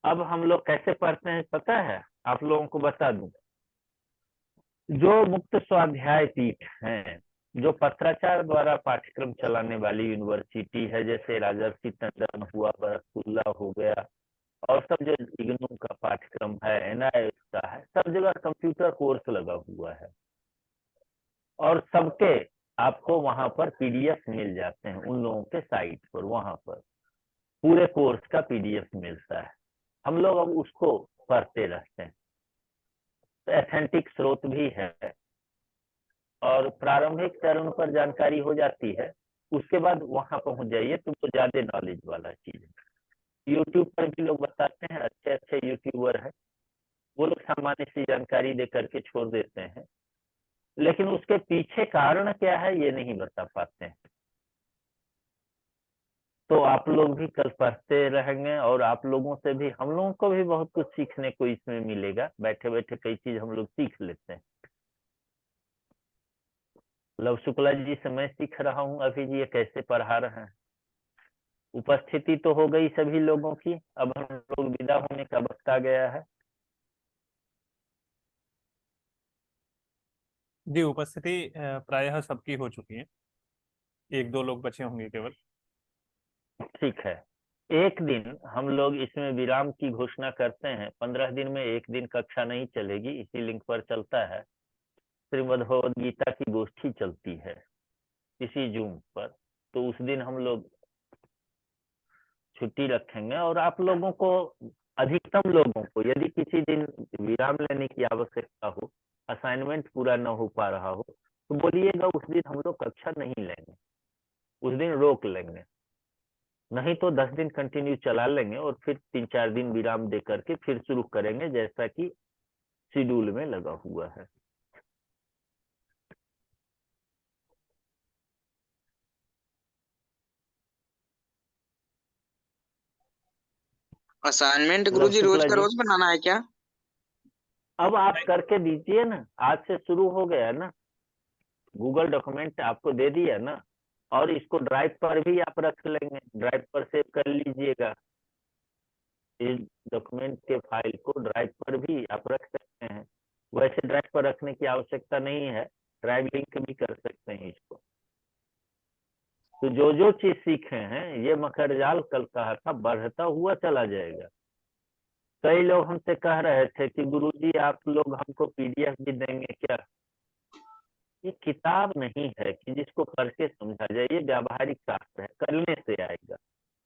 अब हम लोग कैसे पढ़ते हैं पता है? आप लोगों को बता दूं, जो मुक्त स्वाध्याय पीठ हैं, जो पत्राचार द्वारा पाठ्यक्रम चलाने वाली यूनिवर्सिटी है, जैसे राजर्षि टंडन हुआ, बरकतुल्ला हो गया, और सब जो इग्नू का पाठ्यक्रम है, एनआईएस का है, सब जगह कंप्यूटर कोर्स लगा हुआ है, और सबके आपको वहां पर पीडीएफ मिल जाते हैं, उन लोगों के साइट पर, वहां पर पूरे कोर्स का पीडीएफ मिलता है। हम लोग अब उसको पढ़ते रहते हैं, तो एथेंटिक स्रोत भी है, और प्रारंभिक चरण पर जानकारी हो जाती है। उसके बाद वहां पहुंच जाइए तो वो ज्यादा नॉलेज वाला चीज है। यूट्यूब पर भी लोग बताते हैं, अच्छे अच्छे यूट्यूबर है, वो लोग सामान्य सी जानकारी दे करके छोड़ देते हैं, लेकिन उसके पीछे कारण क्या है ये नहीं बता पाते हैं। तो आप लोग भी कल पढ़ते रहेंगे, और आप लोगों से भी, हम लोगों को भी बहुत कुछ सीखने को इसमें मिलेगा। बैठे बैठे कई चीज हम लोग सीख लेते हैं। लव शुक्ला जी से मैं सीख रहा हूँ अभी जी, ये कैसे पढ़ा रहे हैं। उपस्थिति तो हो गई सभी लोगों की, अब हम लोग विदा होने का वक्त आ गया है। जी, उपस्थिति प्रायः सबकी हो चुकी है, 1-2 लोग बचे होंगे केवल। ठीक है, एक दिन हम लोग इसमें विराम की घोषणा करते हैं। 15 दिन में एक दिन कक्षा नहीं चलेगी, इसी लिंक पर चलता है, श्रीमद् भगवद गीता की गोष्ठी चलती है इसी जूम पर। तो उस दिन हम लोग छुट्टी रखेंगे, और आप लोगों को, अधिकतम लोगों को, यदि किसी दिन विराम लेने की आवश्यकता हो, असाइनमेंट पूरा न हो पा रहा हो, तो बोलिएगा, उस दिन हम लोग कक्षा नहीं लेंगे, उस दिन रोक लेंगे। नहीं तो 10 दिन कंटिन्यू चला लेंगे, और फिर 3-4 दिन विराम दे करके फिर शुरू करेंगे, जैसा कि शेड्यूल में लगा हुआ है। असाइनमेंट गुरुजी रोज शुक्ला का जी, रोज बनाना है क्या? अब आप करके दीजिए ना, आज से शुरू हो गया ना, गूगल डॉक्यूमेंट आपको दे दिया ना, और इसको ड्राइव पर भी आप रख लेंगे, ड्राइव पर सेव कर लीजिएगा। इस डॉक्यूमेंट के फाइल को ड्राइव पर भी आप रख सकते हैं। वैसे ड्राइव पर रखने की आवश्यकता नहीं है, ड्राइव लिंक भी कर सकते हैं इसको। तो जो जो चीज सीखे हैं, ये मकरजाल कल कहा था, बढ़ता हुआ चला जाएगा। कई लोग हमसे कह रहे थे कि गुरुजी आप लोग हमको पीडीएफ भी देंगे क्या? ये किताब नहीं है कि जिसको पढ़ के समझा जाए, ये व्यावहारिक शास्त्र है, करने से आएगा।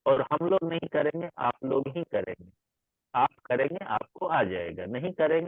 और हम लोग नहीं करेंगे, आप लोग ही करेंगे। आप करेंगे, आपको आ जाएगा, नहीं करेंगे